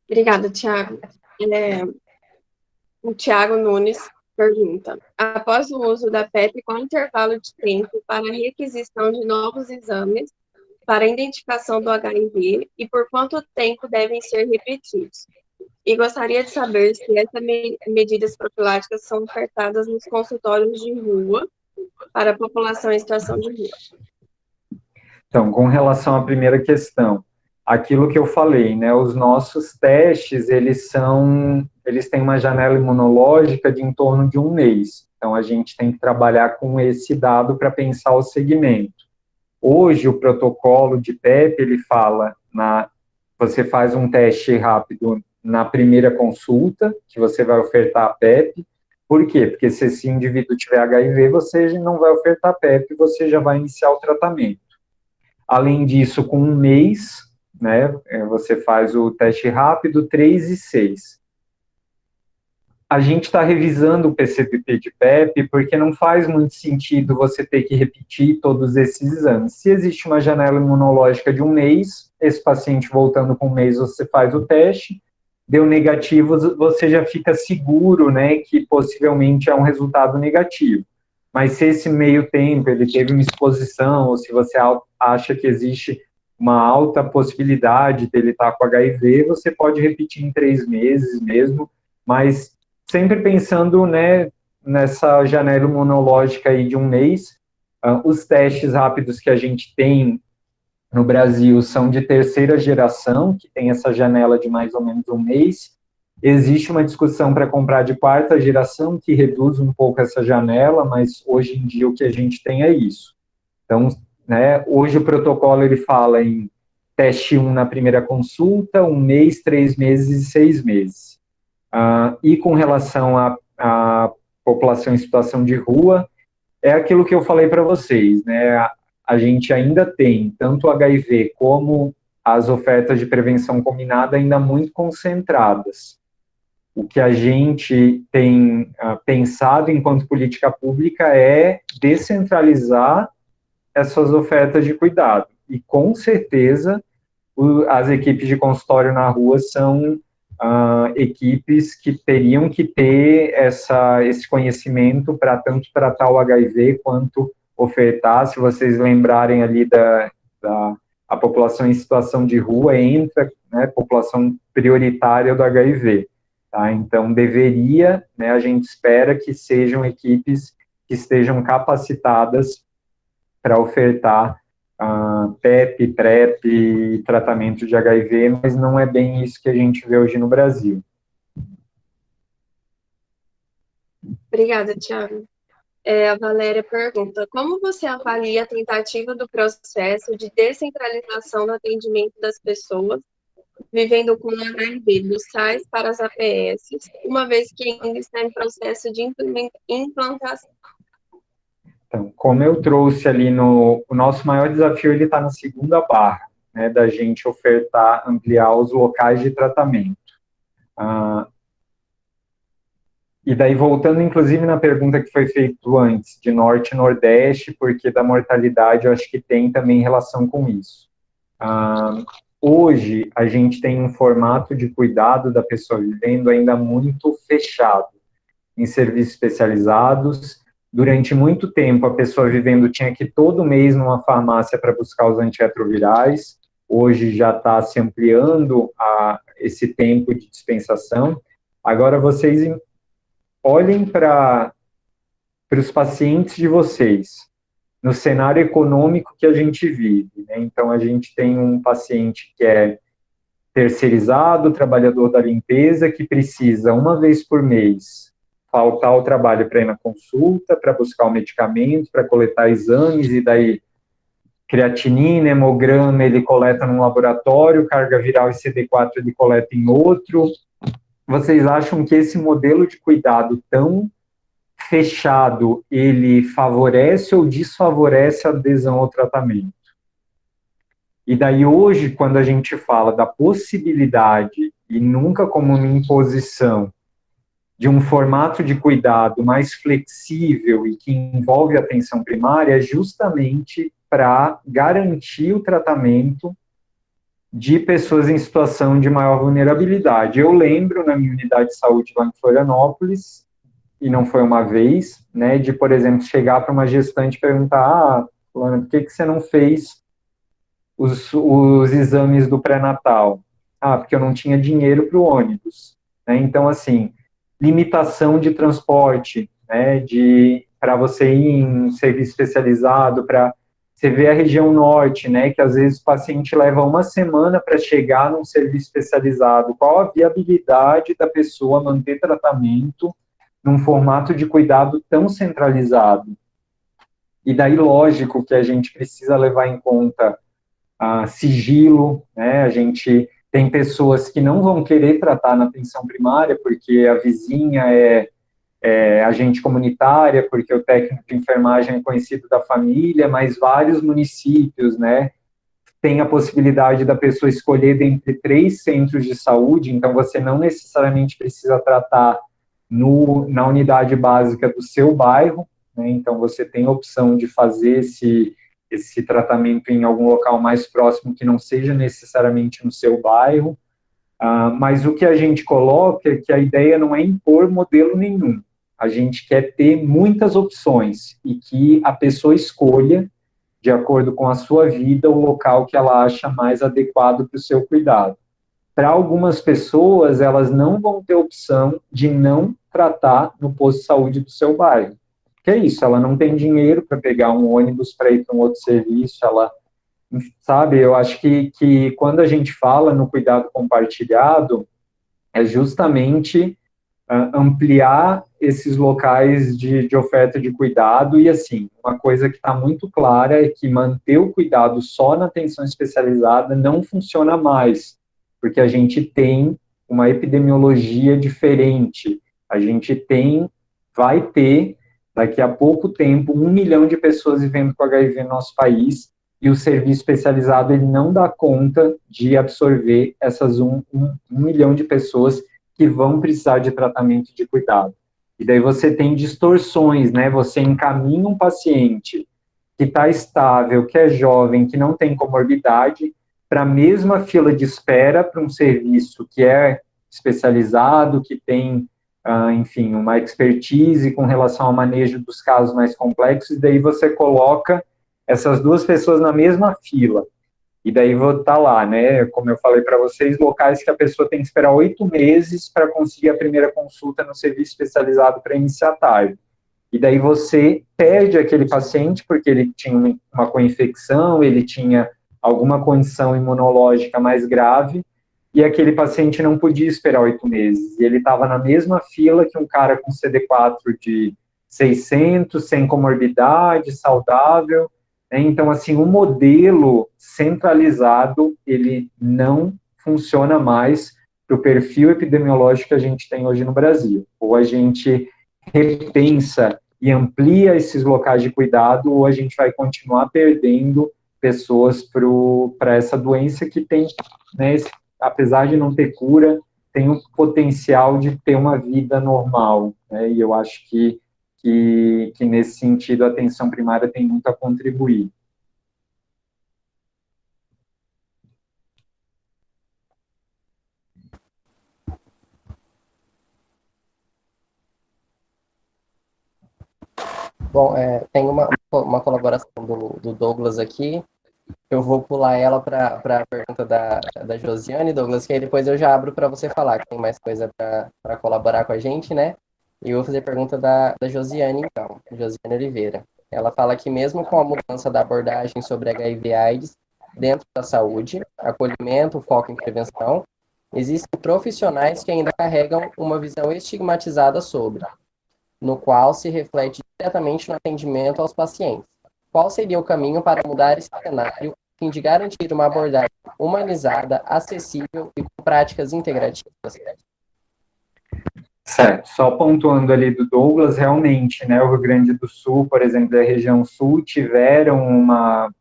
Obrigada, Tiago. O Tiago Nunes pergunta: após o uso da PEP, qual o intervalo de tempo para a requisição de novos exames para a identificação do HIV e por quanto tempo devem ser repetidos? E gostaria de saber se essas medidas profiláticas são ofertadas nos consultórios de rua para a população em situação de rua. Então, com relação à primeira questão, aquilo que eu falei, né, os nossos testes, eles têm uma janela imunológica de em torno de 1 mês. Então, a gente tem que trabalhar com esse dado para pensar o segmento. Hoje, o protocolo de PEP, ele fala, você faz um teste rápido na primeira consulta, que você vai ofertar a PEP. Por quê? Porque se esse indivíduo tiver HIV, você não vai ofertar PEP, você já vai iniciar o tratamento. Além disso, com um mês, né, você faz o teste rápido, 3 e 6. A gente está revisando o PCPP de PEP porque não faz muito sentido você ter que repetir todos esses exames. Se existe uma janela imunológica de um mês, esse paciente voltando com um mês, você faz o teste, deu negativo, você já fica seguro, né, que possivelmente é um resultado negativo. Mas se esse meio tempo ele teve uma exposição, ou se você acha que existe uma alta possibilidade dele estar com HIV, você pode repetir em 3 meses mesmo, mas sempre pensando, né, nessa janela imunológica aí de um mês. Os testes rápidos que a gente tem no Brasil são de terceira geração, que tem essa janela de mais ou menos um mês. Existe uma discussão para comprar de quarta geração, que reduz um pouco essa janela, mas hoje em dia o que a gente tem é isso. Então, né, hoje o protocolo ele fala em teste 1 na primeira consulta, 1 mês, 3 meses e 6 meses. E com relação à população em situação de rua, é aquilo que eu falei para vocês, né? A gente ainda tem tanto o HIV como as ofertas de prevenção combinada ainda muito concentradas. O que a gente tem pensado enquanto política pública é descentralizar essas ofertas de cuidado. E, com certeza, as equipes de consultório na rua são equipes que teriam que ter esse conhecimento para tanto tratar o HIV quanto ofertar. Se vocês lembrarem ali a população em situação de rua, entra, né, população prioritária do HIV. Tá? Então, deveria, né, a gente espera que sejam equipes que estejam capacitadas para ofertar PEP, PrEP, tratamento de HIV, mas não é bem isso que a gente vê hoje no Brasil. Obrigada, Thiago. A Valéria pergunta, como você avalia a tentativa do processo de descentralização do atendimento das pessoas vivendo com HIV, dos SAIS para as APS, uma vez que ainda está em processo de implantação? Então, como eu trouxe ali o nosso maior desafio, ele está na segunda barra, né, da gente ofertar, ampliar os locais de tratamento. E daí, voltando, inclusive, na pergunta que foi feita antes, de Norte e Nordeste, porque da mortalidade eu acho que tem também relação com isso. Hoje, a gente tem um formato de cuidado da pessoa vivendo ainda muito fechado, em serviços especializados. Durante muito tempo, a pessoa vivendo tinha que ir todo mês numa farmácia para buscar os antirretrovirais. Hoje já está se ampliando esse tempo de dispensação. Agora, vocês olhem para os pacientes de vocês, no cenário econômico que a gente vive, né? Então, a gente tem um paciente que é terceirizado, trabalhador da limpeza, que precisa, uma vez por mês, faltar ao trabalho para ir na consulta, para buscar o medicamento, para coletar exames, e daí creatinina, hemograma, ele coleta num laboratório, carga viral e CD4 ele coleta em outro. Vocês acham que esse modelo de cuidado tão fechado, ele favorece ou desfavorece a adesão ao tratamento? E daí hoje, quando a gente fala da possibilidade, e nunca como uma imposição, de um formato de cuidado mais flexível e que envolve a atenção primária, é justamente para garantir o tratamento de pessoas em situação de maior vulnerabilidade. Eu lembro, na minha unidade de saúde lá em Florianópolis, e não foi uma vez, né, de, por exemplo, chegar para uma gestante e perguntar, Fulana, por que você não fez os exames do pré-natal? Porque eu não tinha dinheiro para o ônibus. Né? Então, assim, limitação de transporte, né, para você ir em serviço especializado, para você ver a região norte, né, que às vezes o paciente leva uma semana para chegar num serviço especializado. Qual a viabilidade da pessoa manter tratamento num formato de cuidado tão centralizado. E daí, lógico que a gente precisa levar em conta sigilo, né? A gente tem pessoas que não vão querer tratar na atenção primária, porque a vizinha é agente comunitária, porque o técnico de enfermagem é conhecido da família, mas vários municípios, né, tem a possibilidade da pessoa escolher dentre 3 centros de saúde, então você não necessariamente precisa tratar na unidade básica do seu bairro, né, então você tem a opção de fazer esse tratamento em algum local mais próximo que não seja necessariamente no seu bairro, mas o que a gente coloca é que a ideia não é impor modelo nenhum, a gente quer ter muitas opções e que a pessoa escolha de acordo com a sua vida, o local que ela acha mais adequado para o seu cuidado. Para algumas pessoas, elas não vão ter opção de não tratar no posto de saúde do seu bairro. Que é isso, ela não tem dinheiro para pegar um ônibus para ir para um outro serviço, ela, sabe, eu acho que quando a gente fala no cuidado compartilhado, é justamente ampliar esses locais de oferta de cuidado, e assim, uma coisa que está muito clara é que manter o cuidado só na atenção especializada não funciona mais, porque a gente tem uma epidemiologia diferente, a gente vai ter, daqui a pouco tempo, 1 milhão de pessoas vivendo com HIV no nosso país, e o serviço especializado ele não dá conta de absorver essas 1 milhão de pessoas que vão precisar de tratamento de cuidado. E daí você tem distorções, né? Você encaminha um paciente que está estável, que é jovem, que não tem comorbidade, para a mesma fila de espera para um serviço que é especializado, que tem, enfim, uma expertise com relação ao manejo dos casos mais complexos, e daí você coloca essas 2 pessoas na mesma fila. E daí vou estar lá, né, como eu falei para vocês, locais que a pessoa tem que esperar 8 meses para conseguir a primeira consulta no serviço especializado para iniciar tarde. E daí você perde aquele paciente porque ele tinha uma co-infecção, ele tinha alguma condição imunológica mais grave, e aquele paciente não podia esperar 8 meses. E ele estava na mesma fila que um cara com CD4 de 600, sem comorbidade, saudável. Então, assim, o modelo centralizado, ele não funciona mais para o perfil epidemiológico que a gente tem hoje no Brasil. Ou a gente repensa e amplia esses locais de cuidado, ou a gente vai continuar perdendo pessoas para essa doença que tem, né, apesar de não ter cura, tem o potencial de ter uma vida normal, né, e eu acho que nesse sentido a atenção primária tem muito a contribuir. Bom, tem uma colaboração do Douglas aqui. Eu vou pular ela para a pergunta da Josiane, Douglas, que aí depois eu já abro para você falar, que tem mais coisa para colaborar com a gente, né? E eu vou fazer a pergunta da Josiane, então, Josiane Oliveira. Ela fala que mesmo com a mudança da abordagem sobre HIV/AIDS dentro da saúde, acolhimento, foco em prevenção, existem profissionais que ainda carregam uma visão estigmatizada sobre, no qual se reflete diretamente no atendimento aos pacientes. Qual seria o caminho para mudar esse cenário, a fim de garantir uma abordagem humanizada, acessível e com práticas integrativas? Certo, só pontuando ali do Douglas, realmente, né, o Rio Grande do Sul, por exemplo, da região sul, tiveram uma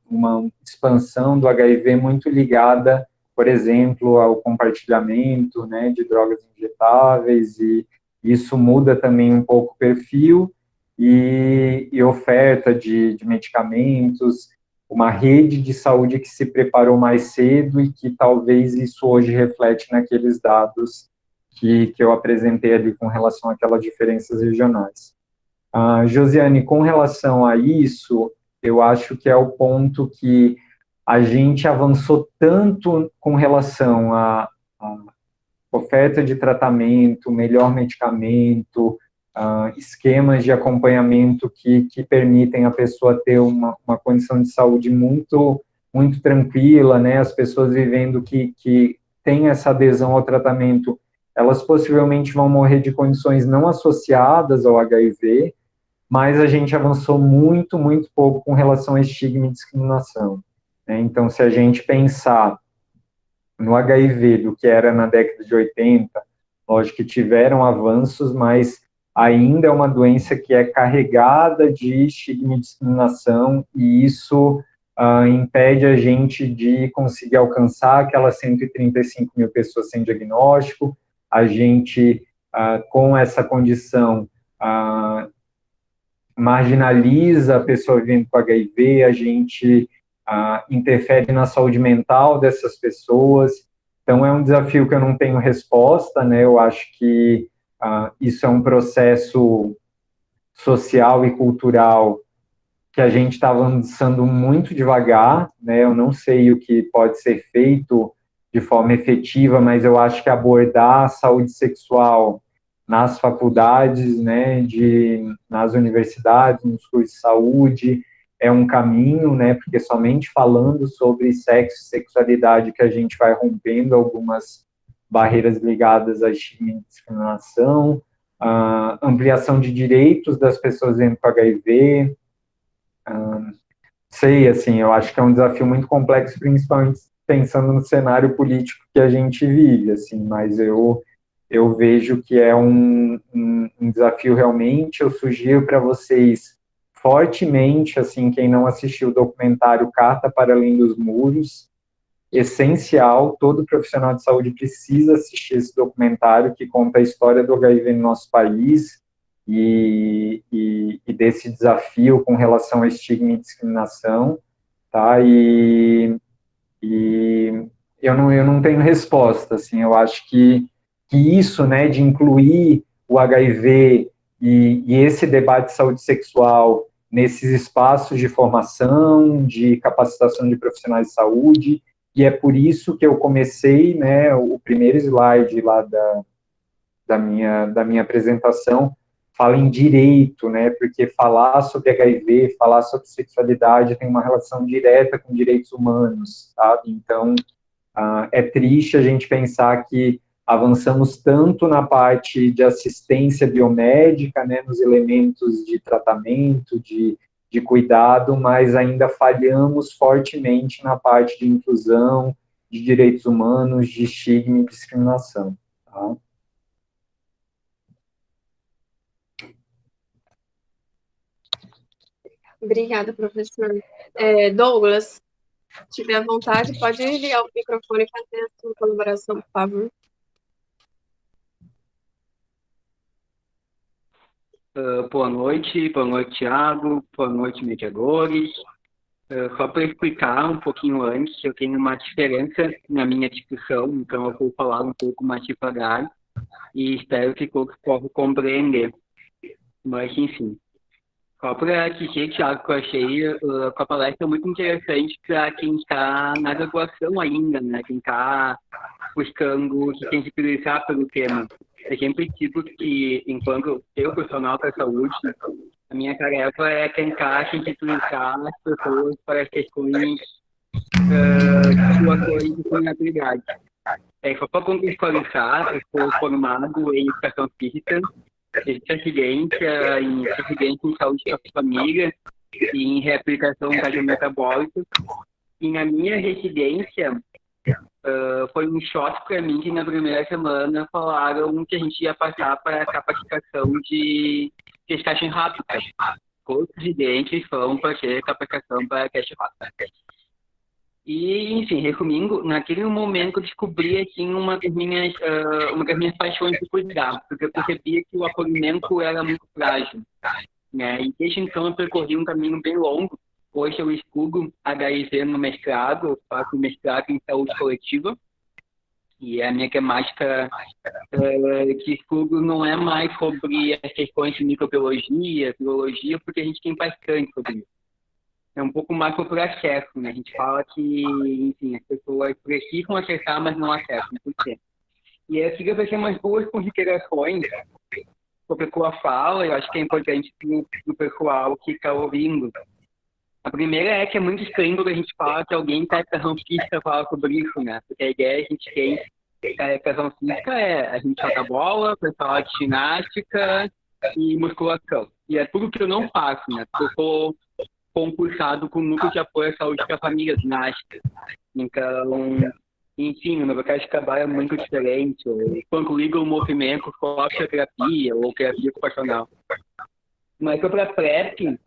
expansão do HIV muito ligada, por exemplo, ao compartilhamento, né, de drogas injetáveis, e isso muda também um pouco o perfil e oferta de medicamentos, uma rede de saúde que se preparou mais cedo e que talvez isso hoje reflete naqueles dados que eu apresentei ali com relação àquelas diferenças regionais. Josiane, com relação a isso, eu acho que é o ponto que a gente avançou tanto com relação à oferta de tratamento, melhor medicamento, esquemas de acompanhamento que permitem a pessoa ter uma condição de saúde muito, muito tranquila, né? As pessoas vivendo que têm essa adesão ao tratamento, elas possivelmente vão morrer de condições não associadas ao HIV, mas a gente avançou muito, muito pouco com relação a estigma e discriminação, né? Então, se a gente pensar no HIV do que era na década de 80, lógico que tiveram avanços, mas ainda é uma doença que é carregada de estigma e discriminação, e isso impede a gente de conseguir alcançar aquelas 135 mil pessoas sem diagnóstico. A gente, com essa condição, marginaliza a pessoa vivendo com HIV, a gente interfere na saúde mental dessas pessoas. Então, é um desafio que eu não tenho resposta, né? Eu acho que isso é um processo social e cultural que a gente está avançando muito devagar, né? Eu não sei o que pode ser feito de forma efetiva, mas eu acho que abordar a saúde sexual nas faculdades, né, nas universidades, nos cursos de saúde, é um caminho, né, porque somente falando sobre sexo e sexualidade que a gente vai rompendo algumas barreiras ligadas à discriminação, a ampliação de direitos das pessoas vivendo com HIV. Sei, assim, eu acho que é um desafio muito complexo, principalmente pensando no cenário político que a gente vive, assim, mas eu vejo que é um desafio realmente. Eu sugiro para vocês fortemente, assim, quem não assistiu o documentário Carta para Além dos Muros, essencial, todo profissional de saúde precisa assistir esse documentário que conta a história do HIV no nosso país e desse desafio com relação a estigma e discriminação, tá? E eu não tenho resposta, assim, eu acho que isso, né, de incluir o HIV e esse debate de saúde sexual nesses espaços de formação, de capacitação de profissionais de saúde, e é por isso que eu comecei, né, o primeiro slide lá da minha apresentação fala em direito, né, porque falar sobre HIV, falar sobre sexualidade tem uma relação direta com direitos humanos, sabe? Então, é triste a gente pensar que avançamos tanto na parte de assistência biomédica, né, nos elementos de tratamento, de cuidado, mas ainda falhamos fortemente na parte de inclusão, de direitos humanos, de estigma e discriminação. Tá? Obrigada, professor. Douglas, se tiver vontade, pode ligar o microfone e fazer a sua colaboração, por favor. Boa noite, Thiago, boa noite, mediadores. Só para explicar um pouquinho antes, eu tenho uma diferença na minha discussão, então eu vou falar um pouco mais devagar e espero que todos possam compreender. Mas, enfim, só para dizer, Thiago, que eu achei a palestra muito interessante para quem está na graduação ainda, né? Quem está buscando se sensibilizar pelo tema. Eu sempre digo que, enquanto eu profissional da saúde, a minha tarefa é tentar sensibilizar as pessoas para as questões de sua vulnerabilidade. Só para contextualizar, eu sou formado em educação física, residência em saúde da família e em reabilitação cardiometabólica. E na minha residência, foi um choque para mim que na primeira semana falaram que a gente ia passar para a capacitação de testagem rápida. Todos os residentes vão fazer capacitação para teste rápido. E, enfim, resumindo, naquele momento eu descobri assim, uma das minhas paixões de cuidar, porque eu percebia que o acolhimento era muito frágil, né? E desde então eu percorri um caminho bem longo. Hoje eu estudo HIV no mestrado, eu faço mestrado em saúde coletiva, e a minha temática de estudo não é mais sobre as questões de microbiologia, biologia, porque a gente tem bastante sobre isso. É um pouco mais sobre o acesso, né? A gente fala que, enfim, as pessoas precisam acessar, mas não acessam, por quê? E eu queria fazer umas duas considerações sobre a tua fala, eu acho que é importante para o pessoal que está ouvindo. A primeira é que é muito estranho quando a gente fala que alguém está rampista fala sobre isso, né? Porque a ideia a gente tem a educação física a gente joga bola, pessoal de ginástica e musculação. E é tudo que eu não faço, né? Porque eu sou concursado com o Núcleo de Apoio à Saúde da Família Ginástica. Então, enfim, o meu mercado de trabalho é muito diferente. Eu concluí o movimento com a terapia ou terapia ocupacional. Mas sobre a PrEP,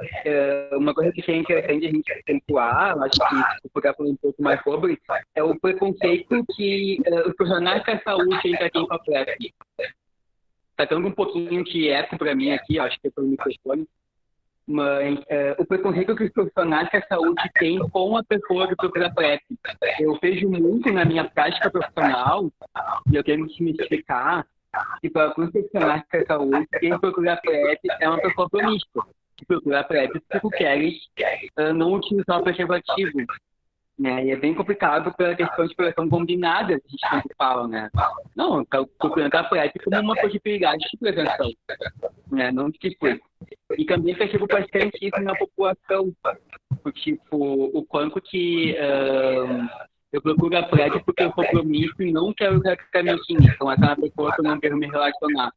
uma coisa que é interessante a gente acentuar, acho que procurar falar um pouco mais sobre, é o preconceito que os profissionais da saúde ainda têm com a PrEP. Está dando um pouquinho de eco para mim aqui, acho que é pelo microfone, mas o preconceito que os profissionais da saúde têm com a pessoa que procura PrEP. Eu vejo muito na minha prática profissional, e eu quero desmistificar, que para alguns profissionais da saúde, quem procura PrEP é uma pessoa promíscua, que procura PrEP porque quer não utilizar o preservativo. Né? E é bem complicado pela questão de proteção combinada, que a gente sempre fala, né? Não, estou procurando a PrEP como uma possibilidade de prevenção, né? Não de que foi. E também percebo bastante isso na população, tipo, o quanto que eu procuro a PrEP porque eu sou promíscuo e não quero usar camisinha, então aquela pessoa que eu não quero me relacionar.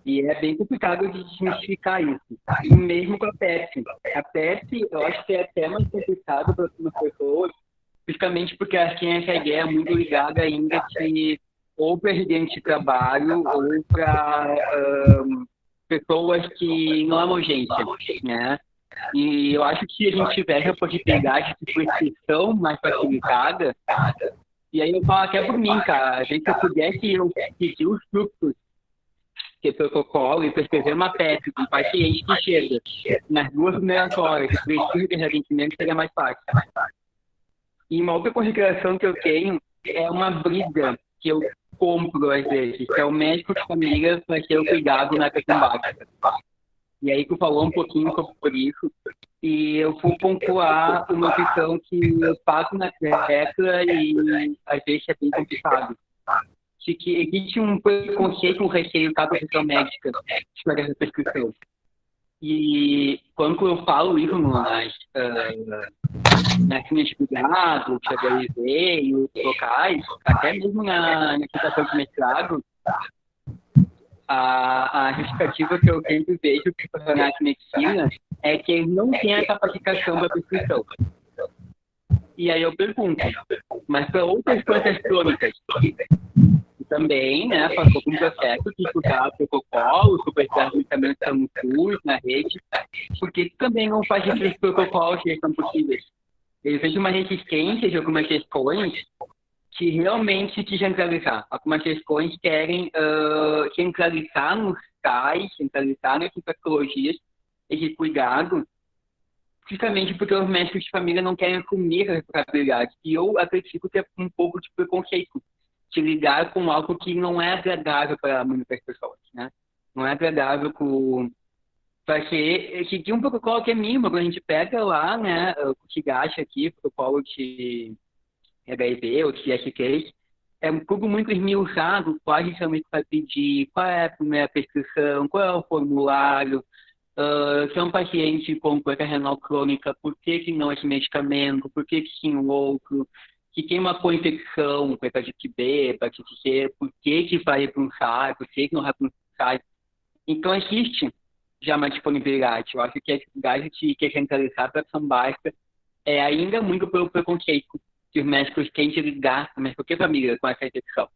E é bem complicado de desmistificar isso. E mesmo com a PrEP. A PrEP, eu acho que é até mais complicado para algumas pessoas, justamente porque acho que essa ideia é muito ligada ainda de ou para residente de trabalho ou para pessoas que não é uma urgência, né? E eu acho que se a gente tivesse a possibilidade de prescrição mais facilitada, e aí eu falo até por mim, cara, a gente se eu pudesse eu seguir os fluxos que o protocolo e prescrever uma PrEP com um paciente que chega nas 2 primeiras horas e precisa de reagendimento, seria mais fácil. E uma outra consideração que eu tenho é uma briga que eu compro às vezes, que é o médico de família para ter o cuidado na questão básica. E aí tu falou um pouquinho sobre isso, e eu vou pontuar uma questão que eu passo na tecla e às vezes é bem complicado. De que existe um preconceito, um receio da profissão médica sobre essa prescrição. E quando eu falo isso nas linhas de cuidado, HIV e outros locais, até mesmo na situação de mestrado, a justificativa que eu sempre vejo para os profissionais de medicina é que eles não têm a capacitação da prescrição. E aí eu pergunto, mas para outras doenças crônicas, também, né, passou por um processo de estudar protocolos, supervisar medicamentos no SUS, na rede, porque também não faz esses protocolos que são possíveis. Eu vejo uma resistência de algumas questões que realmente se centralizar. Algumas questões querem centralizar nos CAIs, centralizar nessas patologias, esse cuidado, justamente porque os médicos de família não querem assumir a responsabilidade. E eu acredito que é um pouco de preconceito, de lidar com algo que não é agradável para muitas pessoas, né? Não é agradável para seguir um protocolo que é mínimo. Quando a gente pega lá, né, o que acha aqui, protocolo de HIV ou de IST, é tudo muito esmiuçado, quais realmente vai pedir, qual é a primeira prescrição, qual é o formulário, se é um paciente com doença renal crônica, por que não esse medicamento, por que sim o outro, que tem uma co-infecção, hepatite B, hepatite C, por que vai para um SAI, por que não vai para um SAI. Então existe já uma disponibilidade. Eu acho que a dificuldade de centralizar para a ação básica é ainda muito pelo preconceito que os médicos têm de lidar, mas qualquer família com essa infecção.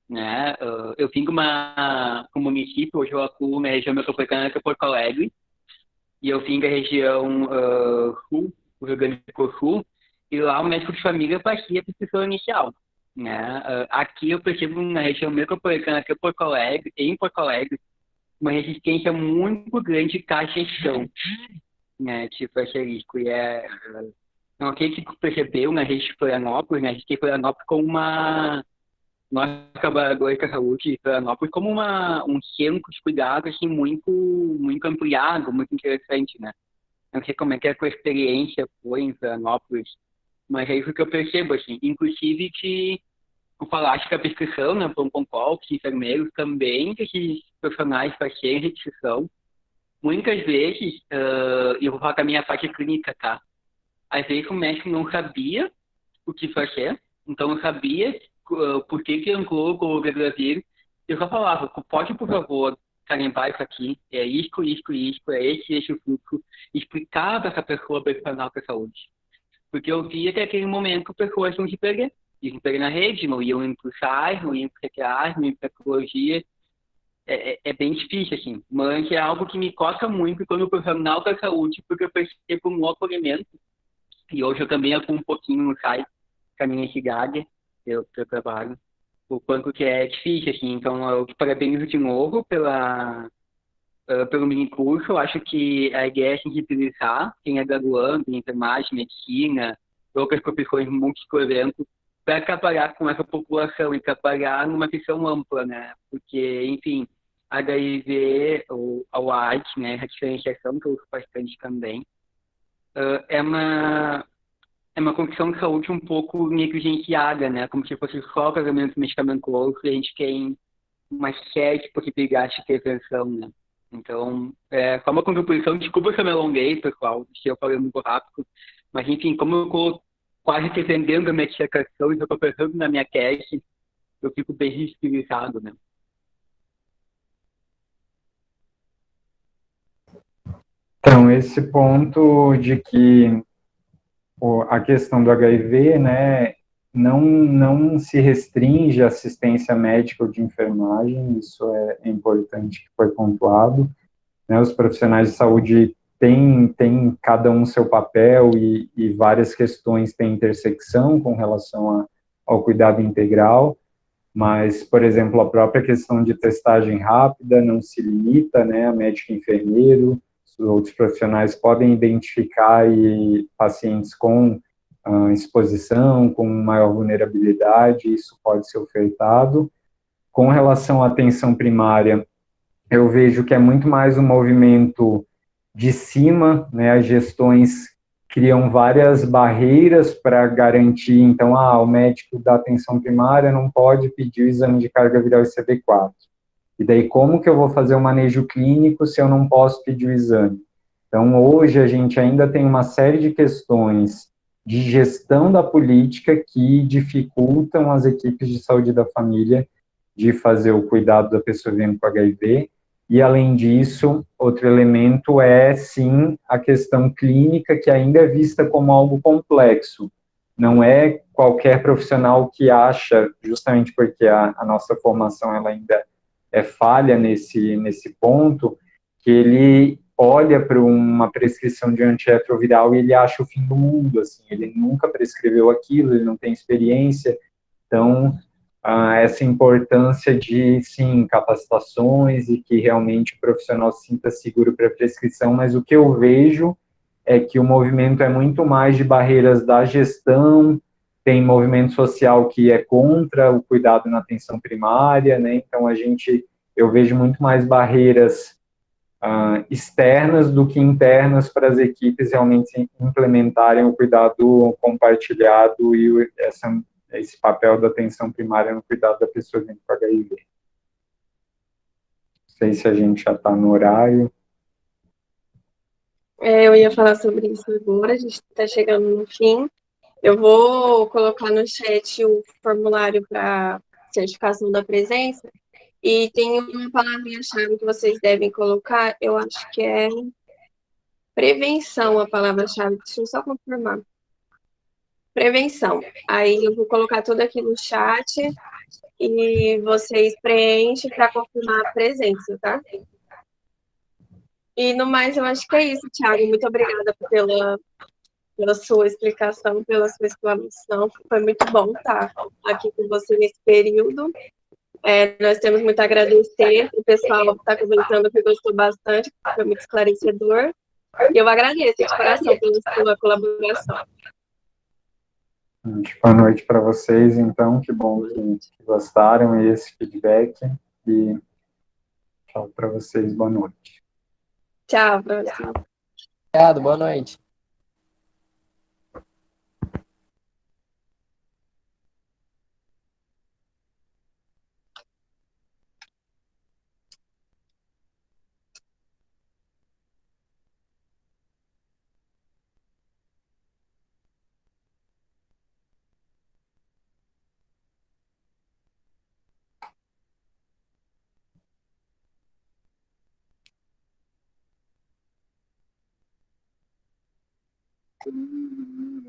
Né? Eu vim de um município, hoje eu atuo na região metropolitana que é Porto Alegre, e eu vim da região sul, do Rio Grande do Sul, e lá o médico de família fazia a prescrição inicial. Né? Aqui eu percebo na região metropolitana que é Porto Alegre, em Porto Alegre, uma resistência muito grande à gestão, né, tipo esse risco. E não sei se percebeu na rede de Florianópolis, né, a gente tem Florianópolis como nós trabalhadores da saúde de Florianópolis como um centro de cuidado assim, muito, muito ampliado, muito interessante, né. Não sei como é que a sua experiência foi em Florianópolis, mas é isso que eu percebo, assim, inclusive que tu falaste que a prescrição, né, para um concol, que enfermeiros também, que esses profissionais fazerem restrição, muitas vezes, eu vou falar da minha parte clínica, tá? Às vezes o médico não sabia o que fazer, então não sabia por que entrou com o Gregravir, eu só falava, pode, por favor, carimbar isso aqui, é isso, é esse o fluxo, explicar para essa pessoa profissional da saúde. Porque eu via que naquele momento pessoas iam se perder na rede, não iam para o SAIS, não iam para o CTA, não iam para a psicologia. É bem difícil, assim, mas é algo que me toca muito quando o profissional da saúde, porque eu percebo um acolhimento, e hoje eu também atuo um pouquinho no site, com a minha cidade, eu trabalho, o quanto que é difícil, assim, então eu te parabenizo de novo pelo mini curso. Eu acho que a ideia é sensibilizar quem é graduando em enfermagem, medicina, outras profissões multi-eventos, para trabalhar com essa população e trabalhar numa visão ampla, né? Porque, enfim, HIV, ou a AIDS, né, a diferenciação que eu uso bastante também, é uma condição de saúde um pouco negligenciada, né? Como se fosse só tratamento medicamentoso e a gente tem uma série de possibilidades de prevenção, né? Então, só uma contribuição, desculpa se eu me alonguei, pessoal, se eu falei muito rápido, mas enfim, como eu estou quase defendendo a minha dissertação e estou pensando na minha tese, eu fico bem sensibilizado, né? Então, esse ponto de que a questão do HIV, né, não se restringe à assistência médica ou de enfermagem, isso é importante que foi pontuado, né, os profissionais de saúde têm cada um seu papel e várias questões têm intersecção com relação ao cuidado integral, mas, por exemplo, a própria questão de testagem rápida não se limita, né, a médico e enfermeiro, os outros profissionais podem identificar pacientes com exposição, com maior vulnerabilidade, isso pode ser ofertado. Com relação à atenção primária, eu vejo que é muito mais um movimento de cima, né, as gestões criam várias barreiras para garantir, então, o médico da atenção primária não pode pedir o exame de carga viral ICD-4. E daí, como que eu vou fazer o manejo clínico se eu não posso pedir o exame? Então, hoje, a gente ainda tem uma série de questões de gestão da política que dificultam as equipes de saúde da família de fazer o cuidado da pessoa vivendo com HIV. E, além disso, outro elemento é, sim, a questão clínica, que ainda é vista como algo complexo. Não é qualquer profissional que acha, justamente porque a nossa formação ela ainda é falha nesse ponto, que ele olha para uma prescrição de antirretroviral e ele acha o fim do mundo, assim, ele nunca prescreveu aquilo, ele não tem experiência, então essa importância de, sim, capacitações e que realmente o profissional se sinta seguro para a prescrição, mas o que eu vejo é que o movimento é muito mais de barreiras da gestão, tem movimento social que é contra o cuidado na atenção primária, né, então eu vejo muito mais barreiras externas do que internas para as equipes realmente implementarem o cuidado compartilhado e esse papel da atenção primária no cuidado da pessoa vivendo com HIV. Não sei se a gente já está no horário. Eu ia falar sobre isso agora, a gente está chegando no fim. Eu vou colocar no chat o formulário para certificação da presença e tem uma palavrinha-chave que vocês devem colocar, eu acho que é prevenção a palavra-chave, deixa eu só confirmar. Prevenção. Aí eu vou colocar tudo aqui no chat e vocês preenchem para confirmar a presença, tá? E no mais, eu acho que é isso, Thiago. Muito obrigada pela sua explicação, pela sua explanação. Foi muito bom estar aqui com você nesse período. Nós temos muito a agradecer. O pessoal está comentando que gostou bastante, foi muito esclarecedor. E eu agradeço de coração pela sua colaboração. Boa noite para vocês, então, que bom que gostaram esse feedback e tchau para vocês, boa noite. Tchau, próximo. Obrigado, boa noite. Uhum.